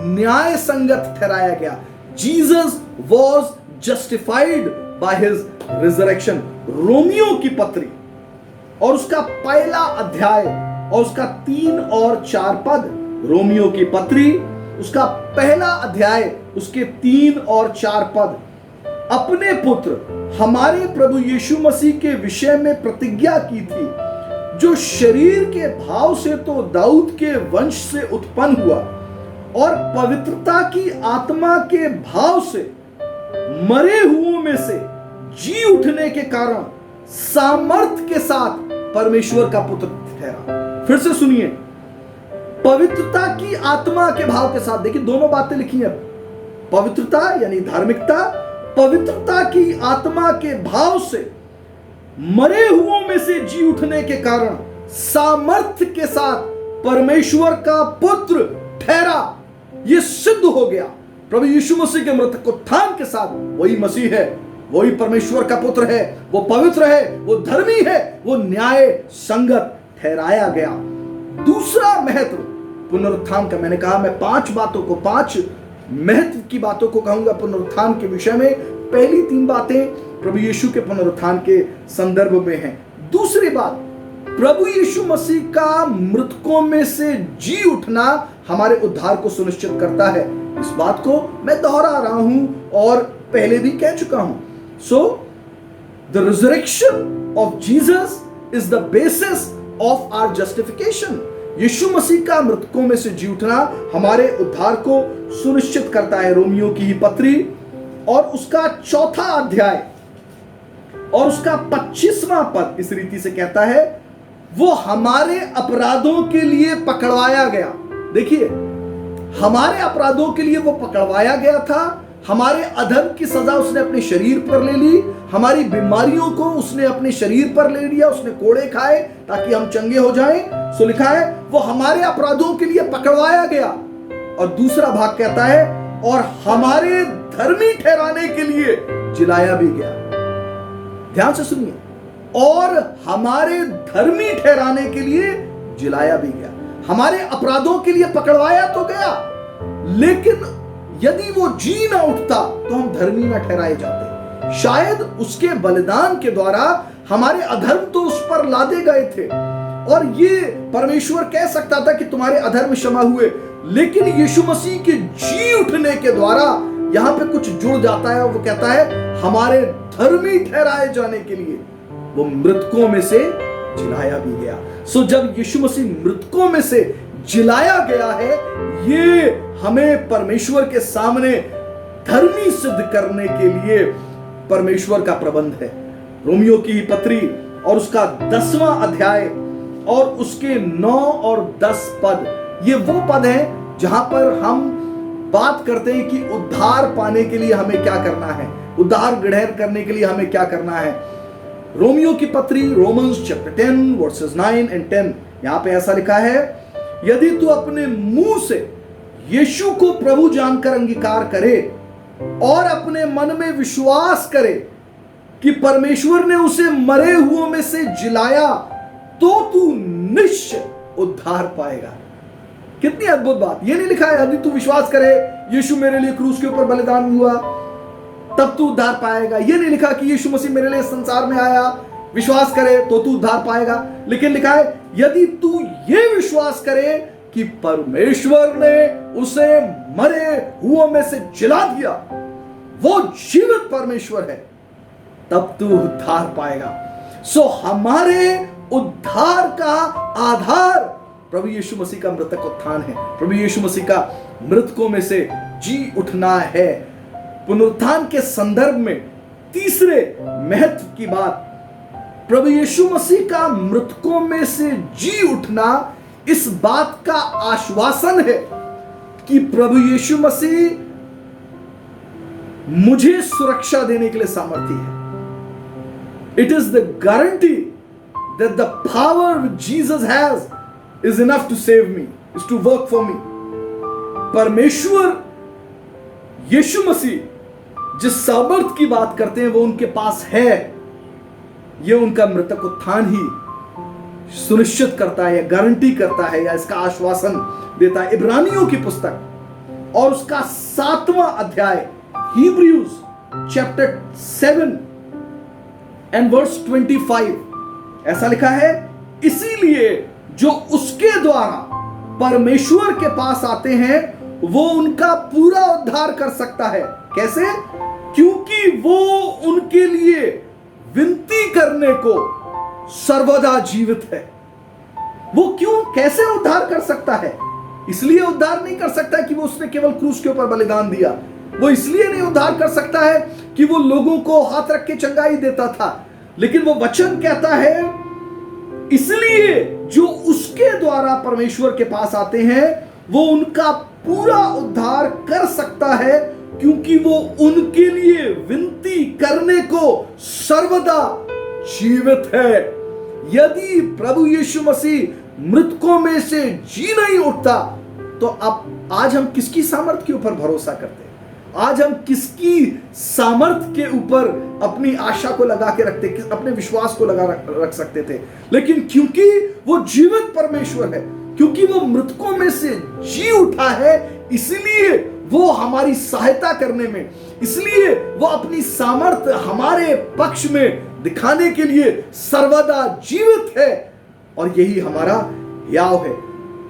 न्याय संगत ठहराया गया। Jesus was justified by his resurrection। Romeo की पत्री और उसका पहला अध्याय और उसका 3 और 4 पद, रोमियो की पत्री उसका पहला अध्याय उसके 3 और 4 पद, अपने पुत्र हमारे प्रभु यीशु मसीह के विषय में प्रतिज्ञा की थी, जो शरीर के भाव से तो दाऊद के वंश से उत्पन्न हुआ और पवित्रता की आत्मा के भाव से मरे हुओं में से जी उठने के कारण सामर्थ के साथ परमेश्वर का पुत्र ठहरा। फिर से सुनिए, पवित्रता की आत्मा के भाव के साथ। देखिए दोनों बातें लिखी हैं, पवित्रता यानी धार्मिकता, पवित्रता की आत्मा के भाव से मरे हुओं में से जी उठने के कारण सामर्थ्य के साथ परमेश्वर का पुत्र ठहरा। यह सिद्ध हो गया प्रभु यीशु मसीह के मृतक उत्थान के साथ वही मसीह है, वही परमेश्वर का पुत्र है, वो पवित्र है, वो धर्मी है, वो न्याय संगत ठहराया गया। दूसरा महत्व पुनरुत्थान का, मैंने कहा मैं 5 बातों को, 5 महत्व की बातों को कहूंगा पुनरुत्थान के विषय में। पहली 3 बातें प्रभु यीशु के पुनरुत्थान के संदर्भ में हैं। दूसरी बात, प्रभु यीशु मसीह का मृतकों में से जी उठना हमारे उद्धार को सुनिश्चित करता है। इस बात को मैं दोहरा रहा हूं और पहले भी कह चुका हूं। So the resurrection of Jesus is the basis of our justification. Yeshu Masih का मृतकों में से जी उठना हमारे उद्धार को सुनिश्चित करता है। रोमियो की ही पत्री और उसका 4 अध्याय और उसका 25वां पद इस रीति से कहता है, वो हमारे अपराधों के लिए पकड़वाया गया। देखिए, हमारे अपराधों के लिए वो पकड़वाया गया था। हमारे अधर्म की सजा उसने अपने शरीर पर ले ली, हमारी बीमारियों को उसने अपने शरीर पर ले लिया, उसने कोड़े खाए ताकि हम चंगे हो जाएं। सो लिखा है वो हमारे अपराधों के लिए पकड़वाया गया। और दूसरा भाग कहता है और हमारे धर्मी ठहराने के लिए जिलाया भी गया। ध्यान से सुनिए, और हमारे धर्मी ठहराने के लिए जिलाया भी गया। हमारे अपराधों के लिए पकड़वाया तो गया, लेकिन यदि वो जी ना उठता तो हम धर्मी ना ठहराए जाते। शायद उसके बलिदान के द्वारा हमारे अधर्म तो उस पर लादे गए थे और ये परमेश्वर कह सकता था कि तुम्हारे अधर्म क्षमा हुए, लेकिन यीशु मसीह के जी उठने के द्वारा यहां पे कुछ जुड़ जाता है और वो कहता है हमारे धर्मी ठहराए जाने के लिए वो मृतकों में से जिलाया भी गया। सो जब यीशु मसीह मृतकों में से जिलाया गया है, ये हमें परमेश्वर के सामने धर्मी सिद्ध करने के लिए परमेश्वर का प्रबंध है। रोमियो की ही पत्री और उसका 10वां अध्याय और उसके 9 और 10 पद, ये वो पद है जहां पर हम बात करते हैं कि उद्धार पाने के लिए हमें क्या करना है, उद्धार ग्रहण करने के लिए हमें क्या करना है। रोमियो की पत्री रोमन्स चैप्टर 10 वर्सेस 9 and 10, यहां पे ऐसा लिखा है, यदि तू अपने मुंह से यीशु को प्रभु जानकर अंगीकार करे और अपने मन में विश्वास करे कि परमेश्वर ने उसे मरे हुओं में से जिलाया, तो तू निश्चय उद्धार पाएगा। कितनी अद्भुत बात। ये नहीं लिखा है यदि तू विश्वास करे यीशु मेरे लिए क्रूस के ऊपर बलिदान हुआ तब तू उद्धार पाएगा। ये नहीं लिखा कि यीशु मसीह मेरे लिए संसार में आया, विश्वास करे तो तू उद्धार पाएगा। लेकिन लिखा है यदि तू ये विश्वास करे कि परमेश्वर ने उसे मरे हुओं में से जिला दिया, वो जीवित परमेश्वर है, तब तू उद्धार पाएगा। सो हमारे उद्धार का आधार प्रभु यीशु मसीह का मृतक उत्थान है, प्रभु यीशु मसीह का मृतकों में से जी उठना है। पुनरुत्थान के संदर्भ में तीसरे महत्व की बात, प्रभु यीशु मसीह का मृतकों में से जी उठना इस बात का आश्वासन है कि प्रभु यीशु मसीह मुझे सुरक्षा देने के लिए सामर्थ्य है। It is the guarantee that the power Jesus has is enough to save me, is to work for me. परमेश्वर यीशु मसीह जिस सामर्थ की बात करते हैं वो उनके पास है, ये उनका मृतक उत्थान ही सुनिश्चित करता है, गारंटी करता है या इसका आश्वासन देता है। इब्रानियों की पुस्तक और उसका 7वां अध्याय Hebrews chapter 7 and verse 25, ऐसा लिखा है, इसीलिए जो उसके द्वारा परमेश्वर के पास आते हैं वो उनका पूरा उद्धार कर सकता है। कैसे? क्योंकि वो उनके लिए विनती करने को सर्वदा जीवित है। वो क्यों, कैसे उद्धार कर सकता है? इसलिए उद्धार नहीं कर सकता कि वो उसने केवल क्रूस के ऊपर बलिदान दिया। वो इसलिए नहीं उद्धार कर सकता है कि वो लोगों को हाथ रख के चंगाई देता था, लेकिन वो वचन कहता है इसलिए जो उसके द्वारा परमेश्वर के पास आते हैं वो उनका पूरा उद्धार कर सकता है, क्योंकि वो उनके लिए विनती करने को सर्वदा जीवित है। यदि प्रभु यीशु मसीह मृतकों में से जी नहीं उठता तो अब आज हम किसकी सामर्थ के ऊपर भरोसा करते हैं? आज हम किसकी सामर्थ के ऊपर अपनी आशा को लगा के रखते, अपने विश्वास को लगा रख सकते थे? लेकिन क्योंकि वो जीवित परमेश्वर है, क्योंकि वो मृतकों में से जी उठा है, इसलिए वो हमारी सहायता करने में, इसलिए वो अपनी सामर्थ हमारे पक्ष में दिखाने के लिए सर्वदा जीवित है। और यही हमारा याव है।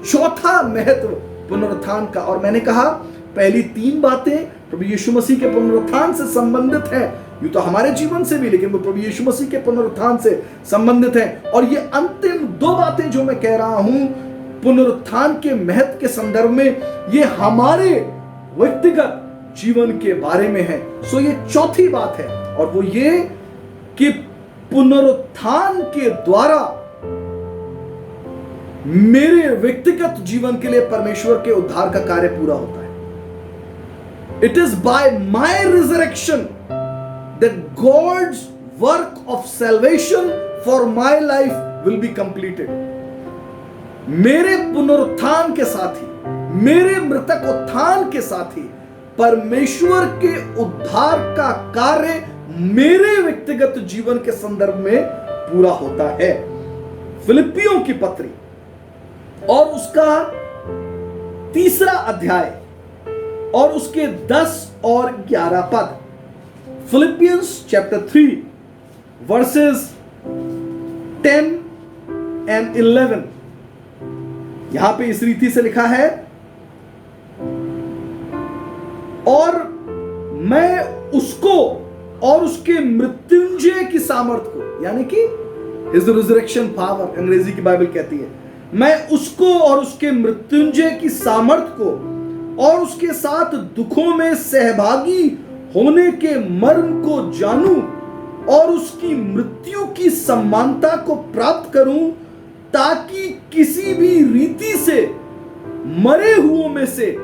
चौथा महत्व पुनरुत्थान का, और मैंने कहा पहली 3 बातें प्रभु यीशु मसीह के पुनरुत्थान से संबंधित है, ये तो हमारे जीवन से भी, लेकिन वो प्रभु यीशु मसीह के पुनरुत्थान से संबंधित है। और ये अंतिम दो बातें जो मैं कह रहा हूं पुनरुत्थान के महत्व के संदर्भ में, ये हमारे व्यक्तिगत जीवन के बारे में है। सो ये चौथी बात है, और वो ये कि पुनरुत्थान के द्वारा मेरे व्यक्तिगत जीवन के लिए परमेश्वर के उद्धार का कार्य पूरा होता है। It is by my resurrection that God's work of salvation for my life will be completed. मेरे पुनरुत्थान के साथ ही, मेरे मृतक उत्थान के साथ ही परमेश्वर के उद्धार का कार्य मेरे व्यक्तिगत जीवन के संदर्भ में पूरा होता है। फिलिपियों की पत्री और उसका 3 अध्याय और उसके 10 और 11 पद। Philippians chapter 3 versus 10 and 11। यहां पे इस रीति से लिखा है, और मैं उसको और उसके मृत्युंजय की सामर्थ को, यानी कि हिज रिजरेक्शन पावर अंग्रेजी की बाइबल कहती है, मैं उसको और उसके मृत्युंजय की सामर्थ को और उसके साथ दुखों में सहभागी होने के मर्म को जानूं और उसकी मृत्यु की समानता को प्राप्त करूं, ताकि किसी भी रीति से मरे हुओं में से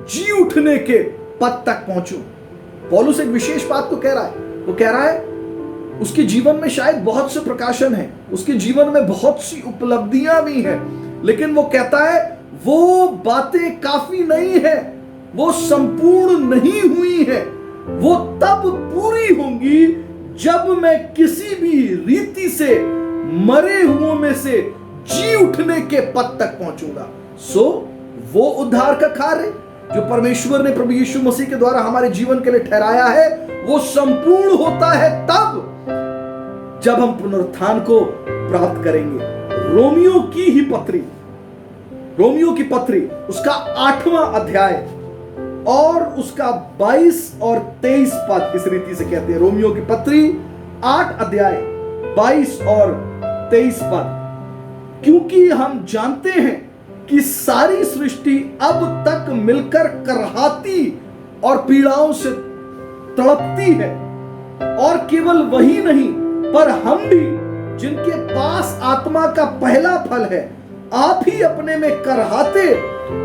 जी उठने के पद तक पहुंचूं। पौलुस एक विशेष बात को कह रहा है। वो कह रहा है उसके जीवन में शायद बहुत से प्रकाशन है, उसके जीवन में बहुत सी उपलब्धियां भी हैं, लेकिन वो कहता है वो बातें काफी नहीं है, वो संपूर्ण नहीं हुई है, वो तब पूरी होंगी जब मैं किसी भी रीति से मरे हुओं में से जी उठने के पद तक पहुंचूंगा। सो वो उद्धार का कार्य जो परमेश्वर ने प्रभु यीशु मसीह के द्वारा हमारे जीवन के लिए ठहराया है, वो संपूर्ण होता है तब जब हम पुनरुत्थान को प्राप्त करेंगे। रोमियो की पत्री उसका 8वां अध्याय और उसका 22 और 23 पद इस रीति से कहते हैं। रोमियो की पत्री 8 अध्याय 22 और 23 पद। क्योंकि हम जानते हैं कि सारी सृष्टि अब तक मिलकर करहाती और पीड़ाओं से तड़पती है, और केवल वही नहीं पर हम भी जिनके पास आत्मा का पहला फल है, आप ही अपने में करहाते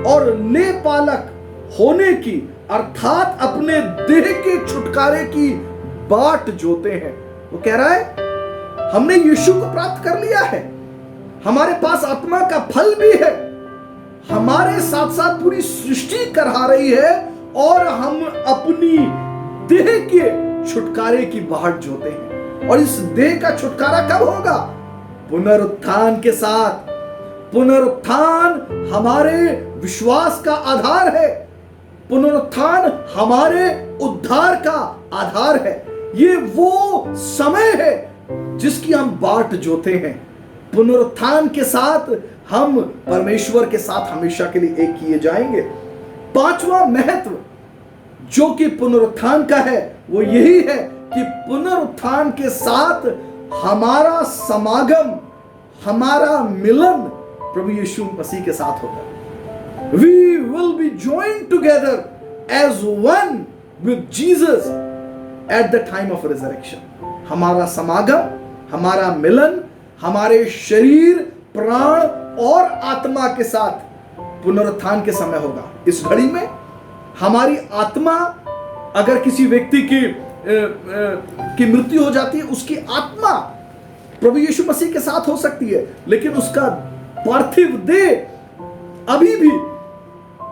और लेपालक होने की अर्थात अपने देह के छुटकारे की बाट जोते हैं। वो कह रहा है हमने यीशु को प्राप्त कर लिया है, हमारे पास आत्मा का फल भी है, हमारे साथ साथ पूरी सृष्टि करहा रही है, और हम अपनी देह के छुटकारे की बाट जोते हैं। और इस देह का छुटकारा कब होगा? पुनरुत्थान के साथ। पुनरुत्थान हमारे विश्वास का आधार है, पुनरुत्थान हमारे उद्धार का आधार है। ये वो समय है जिसकी हम बाट जोते हैं। पुनरुत्थान के साथ हम परमेश्वर के साथ हमेशा के लिए एक किए जाएंगे। 5वां महत्व जो कि पुनरुत्थान का है वो यही है कि पुनरुत्थान के साथ हमारा समागम, हमारा मिलन प्रभु यीशु मसीह के साथ होगा। We will be joined together as one with Jesus at the time of resurrection. हमारा समागम, हमारा मिलन, हमारे शरीर, प्राण और आत्मा के साथ पुनरुत्थान के समय होगा। इस घड़ी में हमारी आत्मा, अगर किसी व्यक्ति की मृत्यु हो जाती है, उसकी आत्मा प्रभु यीशु मसीह के साथ हो सकती है, लेकिन उसका पार्थिव देह अभी भी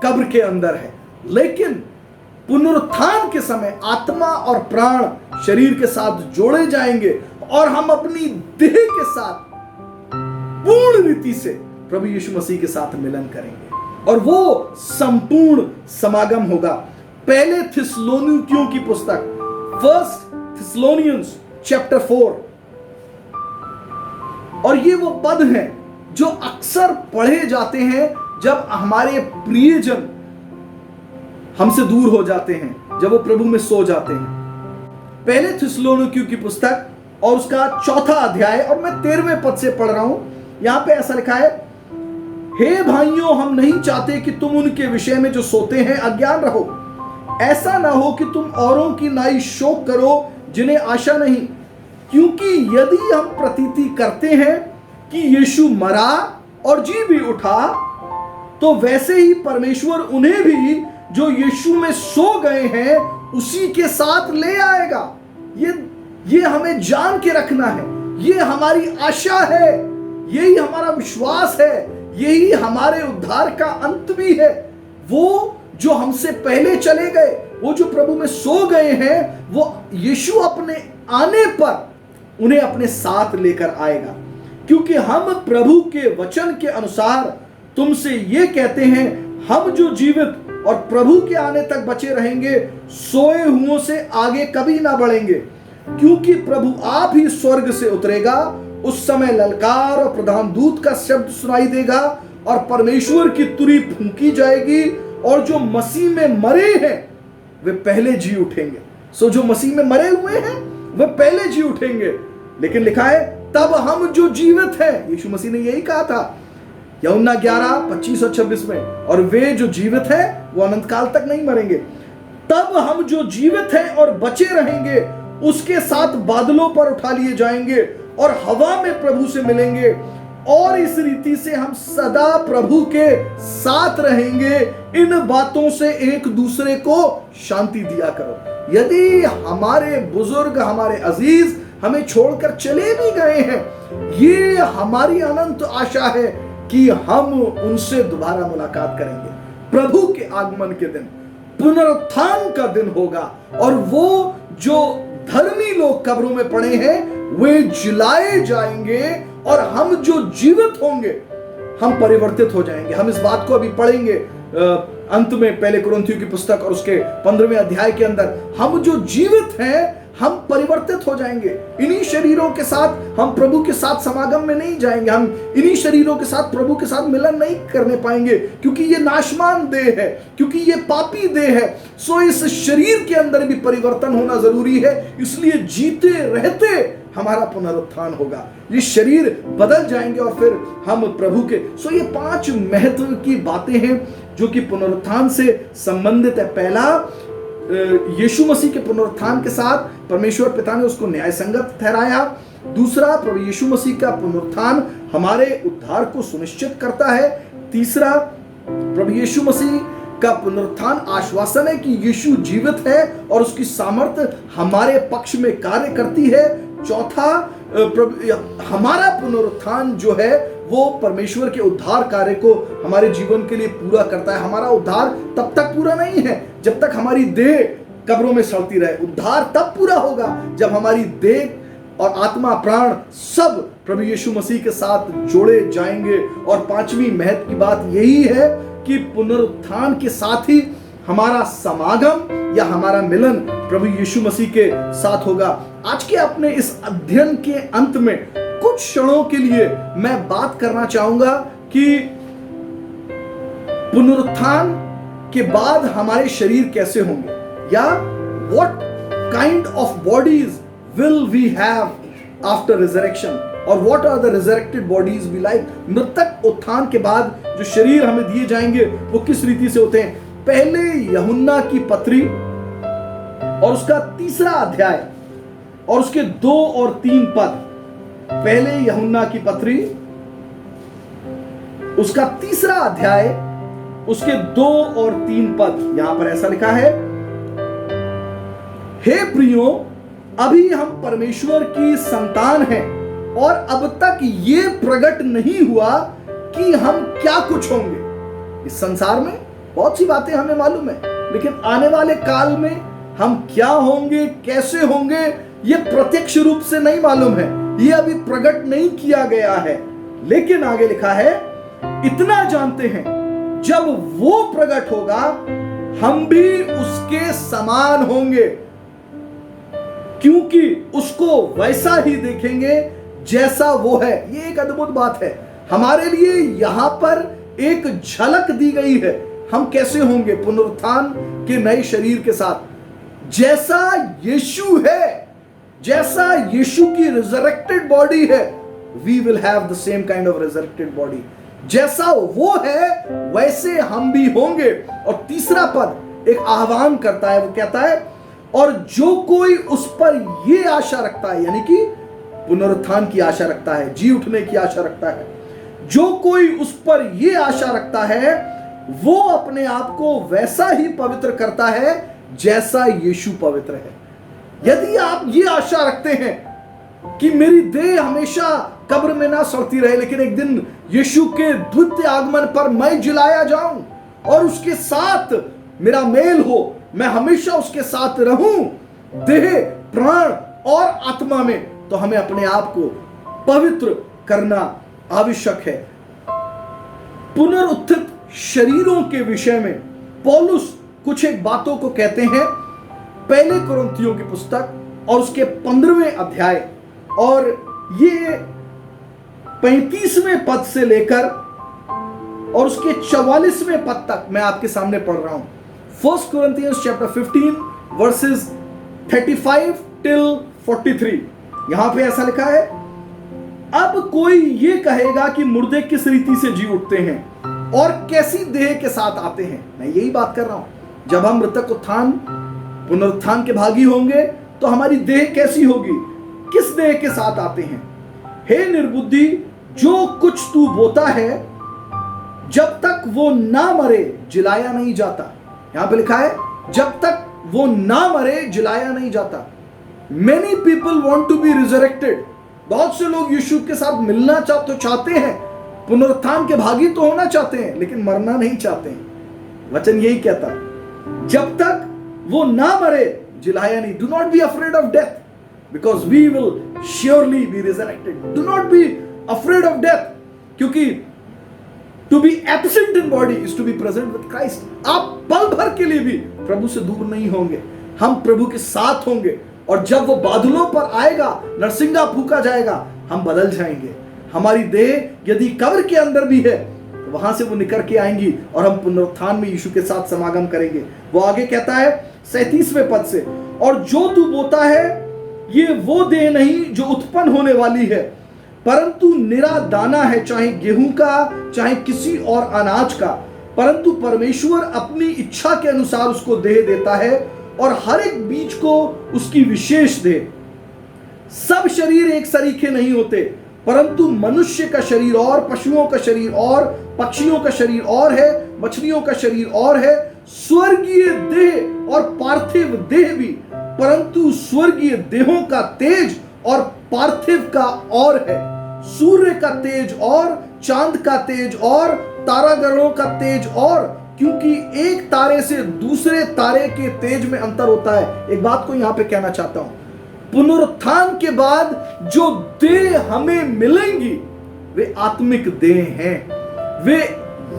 कब्र के अंदर है। लेकिन पुनरुत्थान के समय आत्मा और प्राण शरीर के साथ जोड़े जाएंगे और हम अपनी देह के साथ पूर्ण रीति से प्रभु यीशु मसीह के साथ मिलन करेंगे, और वो संपूर्ण समागम होगा। पहले थिस्सलुनीकियों की पुस्तक 1 थिस्सलुनियंस चैप्टर 4, और ये वो पद हैं जो अक्सर पढ़े जाते हैं जब हमारे प्रियजन हमसे दूर हो जाते हैं, जब वो प्रभु में सो जाते हैं। पहले थिस्सलुनीकियों की पुस्तक और उसका 4 अध्याय, और मैं 13वें पद से पढ़ रहा हूं। यहां पे ऐसा लिखा है, हे भाइयों, हम नहीं चाहते कि तुम उनके विषय में जो सोते हैं अज्ञान रहो। ऐसा ना हो कि तुम औरों की नाई शोक करो जिन्हें आशा नहीं, क्योंकि यदि हम प्रतीति करते हैं कि यीशु मरा और जी भी उठा, तो वैसे ही परमेश्वर उन्हें भी जो यीशु में सो गए हैं उसी के साथ ले आएगा। ये हमें जान के रखना है, ये हमारी आशा है, यही हमारा विश्वास है, यही हमारे उद्धार का अंत भी है। वो जो हमसे पहले चले गए, वो जो प्रभु में सो गए हैं, वो यीशु अपने आने पर उन्हें अपने साथ लेकर आएगा। क्योंकि हम प्रभु के वचन के अनुसार तुमसे ये कहते हैं, हम जो जीवित और प्रभु के आने तक बचे रहेंगे सोए हुओं से आगे कभी ना बढ़ेंगे। क्योंकि प्रभु आप ही स्वर्ग से उतरेगा, उस समय ललकार और प्रधान दूत का शब्द सुनाई देगा और परमेश्वर की तुरी फूंकी जाएगी, और जो मसीह में मरे हैं वे पहले जी उठेंगे। सो जो मसीह में मरे हुए हैं वे पहले जी उठेंगे। लेकिन लिखा है, तब हम जो जीवित हैं, यीशु मसीह ने यही कहा था यूहन्ना 11:25 और 26 में, और वे जो जीवित हैं वो अनंत काल तक नहीं मरेंगे। तब हम जो जीवित हैं और बचे रहेंगे उसके साथ बादलों पर उठा लिए जाएंगे और हवा में प्रभु से मिलेंगे, और इस रीति से हम सदा प्रभु के साथ रहेंगे। इन बातों से एक दूसरे को शांति दिया करो। यदि हमारे बुजुर्ग, हमारे अजीज हमें छोड़कर चले भी गए हैं, ये हमारी अनंत आशा है कि हम उनसे दोबारा मुलाकात करेंगे। प्रभु के आगमन के दिन पुनरुत्थान का दिन होगा, और वो जो धर्मी लोग कब्रों में पड़े हैं वे जिलाए जाएंगे, और हम जो जीवित होंगे हम परिवर्तित हो जाएंगे। हम इस बात को अभी पढ़ेंगे अंत में, पहले कुरिन्थियों की पुस्तक और उसके 15वें अध्याय के अंदर। हम जो जीवित हैं हम परिवर्तित हो जाएंगे। इन्हीं शरीरों के साथ हम प्रभु के साथ समागम में नहीं जाएंगे, हम इन्हीं शरीरों के साथ प्रभु के साथ मिलन नहीं करने पाएंगे, क्योंकि ये नाशमान देह है, क्योंकि ये पापी देह है। सो इस शरीर के अंदर भी परिवर्तन होना जरूरी है। इसलिए जीते रहते हमारा पुनरुत्थान होगा, ये शरीर बदल जाएंगे और फिर हम प्रभु के। सो ये 5 महत्व की बातें हैं जो कि पुनरुत्थान से संबंधित है। पहला, यीशु मसीह के पुनरुत्थान के साथ परमेश्वर पिता ने उसको न्याय संगत ठहराया। दूसरा, प्रभु यीशु मसीह का पुनरुत्थान हमारे उद्धार को सुनिश्चित करता है। तीसरा, प्रभु यीशु मसीह का पुनरुत्थान आश्वासन है कि यीशु जीवित है और उसकी सामर्थ्य हमारे पक्ष में कार्य करती है। चौथा, हमारा पुनरुत्थान जो है वो परमेश्वर के उद्धार कार्य को हमारे जीवन के लिए पूरा करता है। हमारा उद्धार तब तक पूरा नहीं है जब तक हमारी देह कब्रों में सड़ती रहे। उद्धार तब पूरा होगा जब हमारी देह और आत्मा, प्राण सब प्रभु यीशु मसीह के साथ जोड़े जाएंगे। और 5वीं महत्व की बात यही है कि पुनरुत्थान के साथ ही हमारा समागम या हमारा मिलन प्रभु यीशु मसीह के साथ होगा। आज के अपने इस अध्ययन के अंत में कुछ क्षणों के लिए मैं बात करना चाहूंगा कि पुनरुत्थान के बाद हमारे शरीर कैसे होंगे, या what kind of bodies will we have after resurrection, और what are the resurrected bodies we like। मृतक उत्थान के बाद जो शरीर हमें दिए जाएंगे वो किस रीति से होते हैं। पहले यूहन्ना की पत्री और उसका 3 अध्याय और उसके 2 और 3 पद। पहले यूहन्ना की पत्री उसका 3 अध्याय उसके 2 और 3 पद। यहां पर ऐसा लिखा है, हे प्रियो, अभी हम परमेश्वर की संतान हैं और अब तक ये प्रकट नहीं हुआ कि हम क्या कुछ होंगे। इस संसार में बहुत सी बातें हमें मालूम है, लेकिन आने वाले काल में हम क्या होंगे, कैसे होंगे, ये प्रत्यक्ष रूप से नहीं मालूम है, ये अभी प्रकट नहीं किया गया है। लेकिन आगे लिखा है, इतना जानते हैं जब वो प्रकट होगा हम भी उसके समान होंगे, क्योंकि उसको वैसा ही देखेंगे जैसा वो है। ये एक अद्भुत बात है। हमारे लिए यहां पर एक झलक दी गई है हम कैसे होंगे पुनरुत्थान के नए शरीर के साथ। जैसा यीशु है, जैसा यीशु की रिजरेक्टेड बॉडी है, we will have the same kind of resurrected body. जैसा वो है वैसे हम भी होंगे। और तीसरा पद एक आह्वान करता है, वो कहता है और जो कोई उस पर ये आशा रखता है, यानी कि पुनरुत्थान की आशा रखता है, जी उठने की आशा रखता है, जो कोई उस पर ये आशा रखता है वो अपने आप को वैसा ही पवित्र करता है जैसा यीशु पवित्र है। यदि आप ये आशा रखते हैं कि मेरी देह हमेशा कब्र में ना सड़ती रहे, लेकिन एक दिन यीशु के द्वितीय आगमन पर मैं जिलाया जाऊं और उसके साथ मेरा मेल हो, मैं हमेशा उसके साथ रहूं देह, प्राण और आत्मा में, तो हमें अपने आप को पवित्र करना आवश्यक है। पुनरुत्थित शरीरों के विषय में पौलुस कुछ एक बातों को कहते हैं पहले कुरिन्थियों की पुस्तक और उसके 15वें अध्याय और ये 35वें पद से लेकर और उसके 44वें पद तक मैं आपके सामने पढ़ रहा हूं। 1 Corinthians chapter 15 verses 35 till 43। यहां पे ऐसा लिखा है, अब कोई ये कहेगा कि मुर्दे किस रीति से जी उठते हैं और कैसी देह के साथ आते हैं। मैं यही बात कर रहा हूं, जब हम मृतक उत्थान पुनरुत्थान के भागी होंगे तो हमारी देह कैसी होगी, किस देह के साथ आते हैं। हे निर्बुद्धि, जो कुछ तू बोता है जब तक वो ना मरे जिलाया नहीं जाता। यहां पे लिखा है जब तक वो ना मरे जिलाया नहीं जाता। Many people want to be resurrected। बहुत से लोग यीशु के साथ मिलना चाहते हैं, पुनरुत्थान के भागी तो होना चाहते हैं, लेकिन मरना नहीं चाहते हैं। वचन यही कहता है जब तक वो ना मरे जिलाया नहीं। Do not be afraid of death because we will surely be resurrected। Do not be afraid of death, क्योंकि to be absent in body is to be present with Christ। आप पल भर के लिए भी प्रभु से दूर नहीं होंगे, हम प्रभु के साथ होंगे। और जब वो बादलों पर आएगा, नरसिंगा फूंका जाएगा, हम बदल जाएंगे। हमारी देह यदि कब्र के अंदर भी है तो वहां से वो निकल के आएंगी और हम पुनरुत्थान में यीशु के साथ समागम करेंगे। वो आगे कहता है 37वें पद से, और जो तू बोता है ये वो देह नहीं जो उत्पन्न होने वाली है, परंतु निरा दाना है, चाहे गेहूं का चाहे किसी और अनाज का। परंतु परमेश्वर अपनी इच्छा के अनुसार उसको देह देता है और हर एक बीज को उसकी विशेष देह। सब शरीर एक सरीखे नहीं होते, परंतु मनुष्य का शरीर और, पशुओं का शरीर और, पक्षियों का शरीर और है, मछलियों का शरीर और है, स्वर्गीय देह और पार्थिव देह भी, परंतु स्वर्गीय देहों का तेज और पार्थिव का और है। सूर्य का तेज और, चांद का तेज और, तारागणों का तेज और, क्योंकि एक तारे से दूसरे तारे के तेज में अंतर होता है। एक बात को यहां पे कहना चाहता हूं, पुनरुत्थान के बाद जो देह हमें मिलेंगी वे आत्मिक देह हैं। वे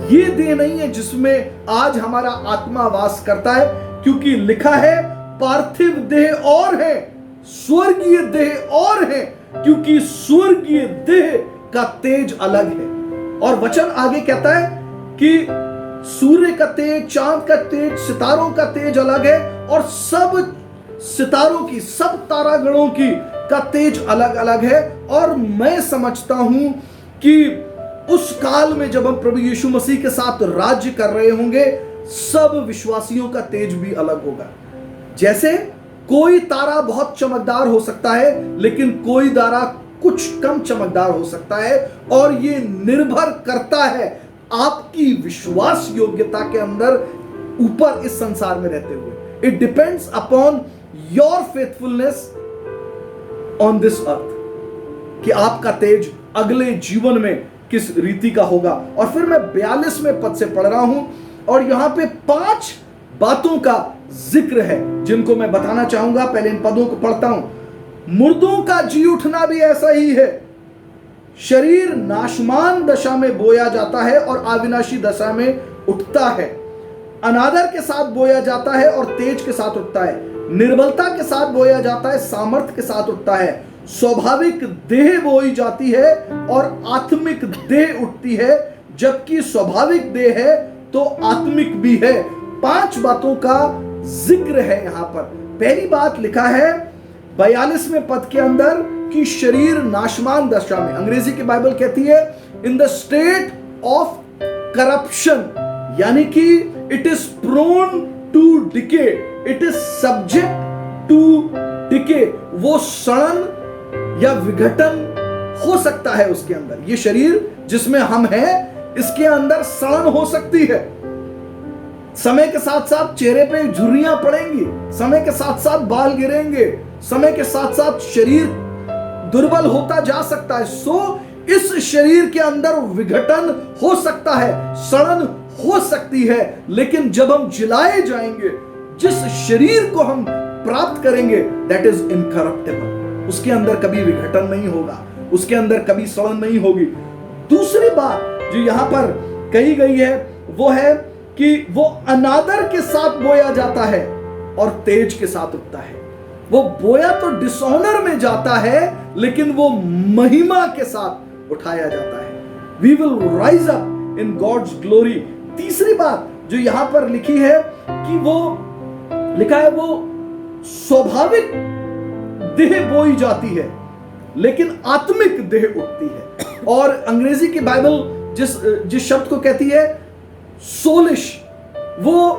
ये देह नहीं है जिसमें आज हमारा आत्मा वास करता है, क्योंकि लिखा है पार्थिव देह और है, स्वर्गीय देह और है, क्योंकि स्वर्गीय देह का तेज अलग है। और वचन आगे कहता है कि सूर्य का तेज, चांद का तेज, सितारों का तेज अलग है, और सब सितारों की, सब तारागणों की का तेज अलग अलग है। और मैं समझता हूं कि उस काल में जब हम प्रभु यीशु मसीह के साथ राज्य कर रहे होंगे, सब विश्वासियों का तेज भी अलग होगा। जैसे कोई तारा बहुत चमकदार हो सकता है, लेकिन कोई तारा कुछ कम चमकदार हो सकता है, और ये निर्भर करता है आपकी विश्वास योग्यता के अंदर ऊपर इस संसार में रहते हुए। It depends upon your faithfulness on this earth, कि आपका तेज अगले जीवन में किस रीति का होगा। और फिर मैं 42वें पद से पढ़ रहा हूं, और यहां पे 5 बातों का जिक्र है जिनको मैं बताना चाहूंगा। पहले इन पदों को पढ़ता हूं। मुर्दों का जी उठना भी ऐसा ही है। शरीर नाशमान दशा में बोया जाता है और अविनाशी दशा में उठता है। अनादर के साथ बोया जाता है और तेज के साथ उठता है। निर्बलता के साथ बोया जाता है, सामर्थ्य के साथ उठता है। स्वाभाविक देह बोई जाती है और आत्मिक देह उठती है, जबकि स्वाभाविक देह है तो आत्मिक भी है। 5 बातों का जिक्र है यहां पर। पहली बात लिखा है 42वें पद के अंदर कि शरीर नाशमान दशा में, अंग्रेजी की बाइबल कहती है in the state of corruption, यानी कि it is prone to decay, it is subject to decay. वो सड़न या विघटन हो सकता है उसके अंदर। ये शरीर जिसमें हम हैं, इसके अंदर सड़न हो सकती है। समय के साथ साथ चेहरे पे झुर्रियां पड़ेंगी, समय के साथ साथ बाल गिरेंगे, समय के साथ साथ शरीर दुर्बल होता जा सकता है। सो इस शरीर के अंदर विघटन हो सकता है, सड़न हो सकती है, लेकिन जब हम जिलाए जाएंगे, जिस शरीर को हम प्राप्त करेंगे दैट इज इनकरप्टेबल, उसके अंदर कभी विघटन नहीं होगा, उसके अंदर कभी सड़न नहीं होगी। दूसरी बात जो यहां पर कही गई है वो है कि वो अनादर के साथ बोया जाता है और तेज के साथ उगता है। वो बोया तो डिसऑनर में जाता है, लेकिन वो महिमा के साथ उठाया जाता है। We will rise up in God's glory. तीसरी बात जो यहां पर लिखी है कि वो लिखा है वो स्वाभाविक देह बोई जाती है, लेकिन आत्मिक देह उठती है। और अंग्रेजी की बाइबल जिस शब्द को कहती है सोलिश, वो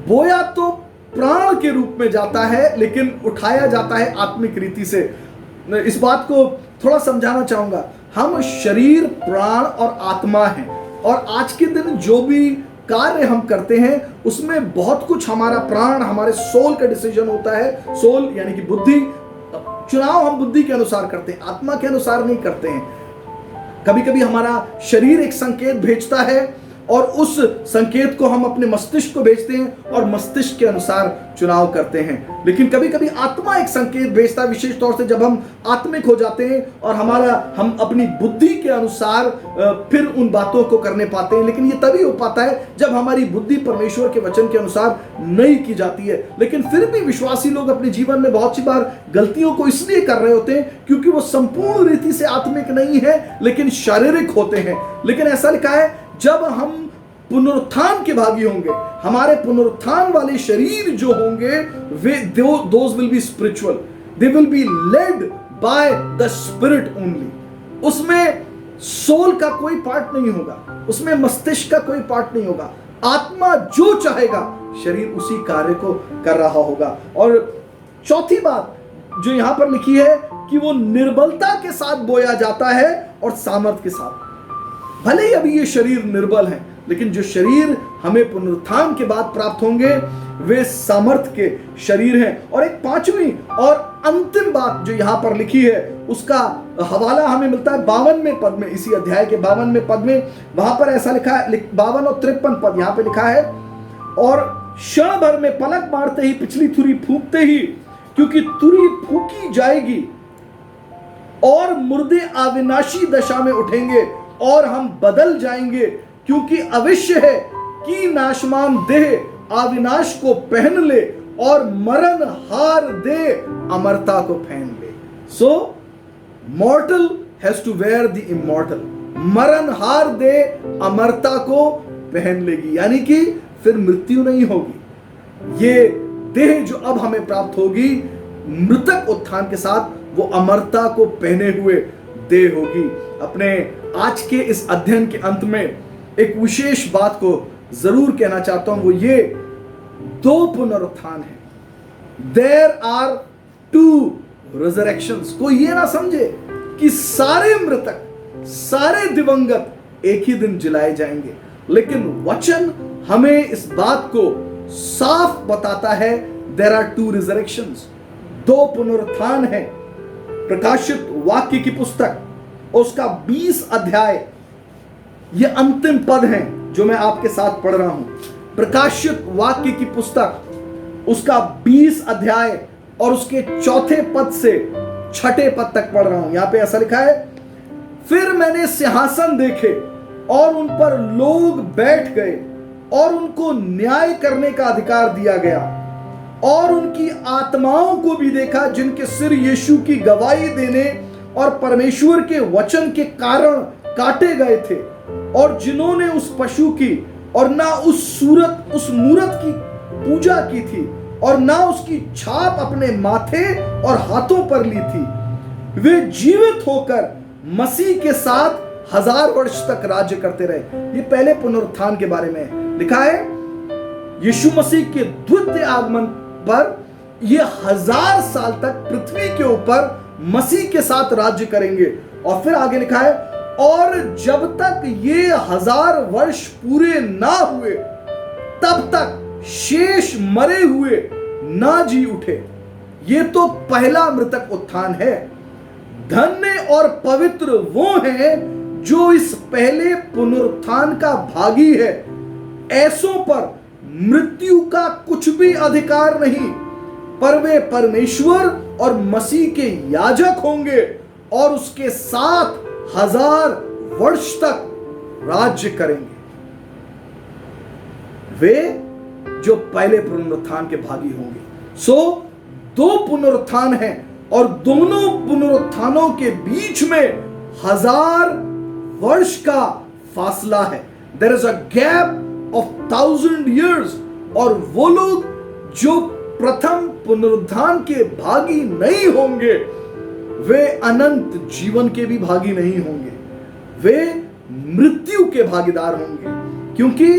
बोया तो प्राण के रूप में जाता है, लेकिन उठाया जाता है आत्मिक रीति से। इस बात को थोड़ा समझाना चाहूंगा। हम शरीर, प्राण और आत्मा हैं, और आज के दिन जो भी कार्य हम करते हैं उसमें बहुत कुछ हमारा प्राण, हमारे सोल का डिसीजन होता है। सोल यानी कि बुद्धि, चुनाव हम बुद्धि के अनुसार करते हैं, आत्मा के अनुसार नहीं करते हैं। कभी कभी हमारा शरीर एक संकेत भेजता है और उस संकेत को हम अपने मस्तिष्क को भेजते हैं और मस्तिष्क के अनुसार चुनाव करते हैं। लेकिन कभी कभी आत्मा एक संकेत भेजता है, विशेष तौर से जब हम आत्मिक हो जाते हैं और हम अपनी बुद्धि के अनुसार फिर उन बातों को करने पाते हैं। लेकिन ये तभी हो पाता है जब हमारी बुद्धि परमेश्वर के वचन के अनुसार नहीं की जाती है। लेकिन फिर भी विश्वासी लोग अपने जीवन में बहुत सी बार गलतियों को इसलिए कर रहे होते हैं क्योंकि वो संपूर्ण रीति से आत्मिक नहीं है, लेकिन शारीरिक होते हैं। लेकिन ऐसा लिखा है जब हम पुनरुत्थान के भागी होंगे, हमारे पुनरुत्थान वाले शरीर जो होंगे वे those will be spiritual, they will be led by the spirit only. उसमें सोल का कोई पार्ट नहीं होगा, उसमें मस्तिष्क का कोई पार्ट नहीं होगा। आत्मा जो चाहेगा शरीर उसी कार्य को कर रहा होगा। और चौथी बात जो यहां पर लिखी है कि वो निर्बलता के साथ बोया जाता है और सामर्थ के साथ। भले ही अभी ये शरीर निर्बल है, लेकिन जो शरीर हमें पुनरुत्थान के बाद प्राप्त होंगे वे सामर्थ के शरीर हैं। और एक पांचवी और अंतिम बात जो यहां पर लिखी है उसका हवाला हमें मिलता है 52वें पद में, इसी अध्याय के 52वें पद में। वहां पर ऐसा लिखा है, 52 और 53 पद यहां पे लिखा है, और क्षण भर में पलक मारते ही, पिछली तुरही फूंकते ही, क्योंकि तुरही फूंकी जाएगी और मुर्दे अविनाशी दशा में उठेंगे और हम बदल जाएंगे, क्योंकि अवश्य है कि नाशमान देह अविनाश को पहन ले और मरण हार दे अमरता को पहन ले। So mortal has to wear the immortal, मरण हार दे अमरता को पहन लेगी, यानी कि फिर मृत्यु नहीं होगी। ये देह जो अब हमें प्राप्त होगी मृतक उत्थान के साथ, वो अमरता को पहने हुए देह होगी। अपने आज के इस अध्ययन के अंत में एक विशेष बात को जरूर कहना चाहता हूं, वो ये 2 पुनरुत्थान है। There are 2 resurrections. कोई ये ना समझे कि सारे मृतक, सारे दिवंगत एक ही दिन जिलाए जाएंगे, लेकिन वचन हमें इस बात को साफ बताता है देयर आर 2 रिजरेक्शंस, 2 पुनरुत्थान है। प्रकाशित वाक्य की पुस्तक उसका 20 अध्याय, ये अंतिम पद हैं जो मैं आपके साथ पढ़ रहा हूं। प्रकाशित वाक्य की पुस्तक उसका 20 अध्याय और उसके 4 पद से 6 पद तक पढ़ रहा हूं। यहां पे ऐसा लिखा है, फिर मैंने सिंहासन देखे और उन पर लोग बैठ गए और उनको न्याय करने का अधिकार दिया गया, और उनकी आत्माओं को भी देखा जिनके सिर यीशु की गवाही देने और परमेश्वर के वचन के कारण काटे गए थे, और जिन्होंने उस पशु की और ना उस मूरत की पूजा की थी और ना उसकी छाप अपने माथे और हाथों पर ली थी। वे जीवित होकर मसीह के साथ 1000 वर्ष तक राज्य करते रहे। ये पहले पुनरुत्थान के बारे में लिखा है। यीशु मसीह के द्वितीय आगमन पर ये 1000 साल तक पृथ्वी के ऊपर मसीह के साथ राज्य करेंगे। और फिर आगे लिखा है, और जब तक ये 1000 वर्ष पूरे ना हुए तब तक शेष मरे हुए ना जी उठे। ये तो पहला मृतक उत्थान है। धन्य और पवित्र वो हैं जो इस पहले पुनरुत्थान का भागी है। ऐसों पर मृत्यु का कुछ भी अधिकार नहीं, पर वे परमेश्वर और मसीह के याजक होंगे और उसके साथ 1000 वर्ष तक राज्य करेंगे। वे जो पहले पुनरुत्थान के भागी होंगे। सो 2 पुनरुत्थान हैं और दोनों पुनरुत्थानों के बीच में 1000 वर्ष का फासला है। There is a gap of 1000 years। और वो लोग जो प्रथम पुनरुत्थान के भागी नहीं होंगे, वे अनंत जीवन के भी भागी नहीं होंगे। वे मृत्यु के भागीदार होंगे, क्योंकि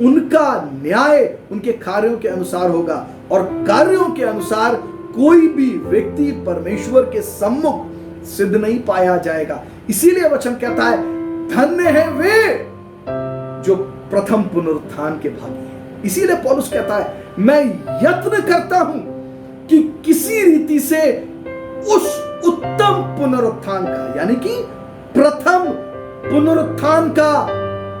उनका न्याय उनके कार्यों के अनुसार होगा और कार्यों के अनुसार कोई भी व्यक्ति परमेश्वर के सम्मुख सिद्ध नहीं पाया जाएगा। इसीलिए वचन कहता है, धन्य है वे जो प्रथम पुनरुत्थान के भागी हैं। इसीलिए पौलुस कहता है, मैं यत्न करता हूं कि किसी रीति से उस उत्तम पुनरुत्थान का, यानी कि प्रथम पुनरुत्थान का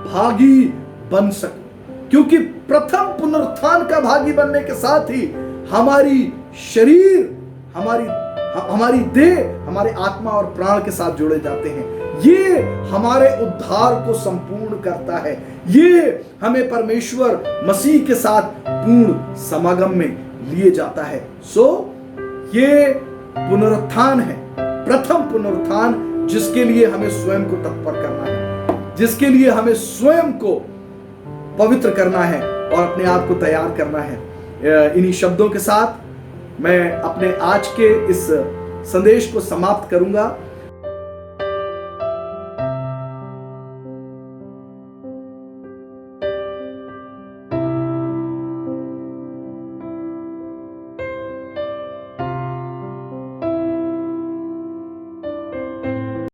भागी बन सकूं। क्योंकि प्रथम पुनरुत्थान का भागी बनने के साथ ही हमारी शरीर, हमारी देह, हमारे आत्मा और प्राण के साथ जुड़े जाते हैं। ये हमारे उद्धार को संपूर्ण करता है। ये हमें परमेश्वर मसीह के साथ पूर्ण समागम में लिए जाता है। सो ये पुनरुत्थान है, प्रथम पुनरुत्थान, जिसके लिए हमें स्वयं को तत्पर करना है, जिसके लिए हमें स्वयं को पवित्र करना है और अपने आप को तैयार करना है। इन्हीं शब्दों के साथ मैं अपने आज के इस संदेश को समाप्त करूंगा।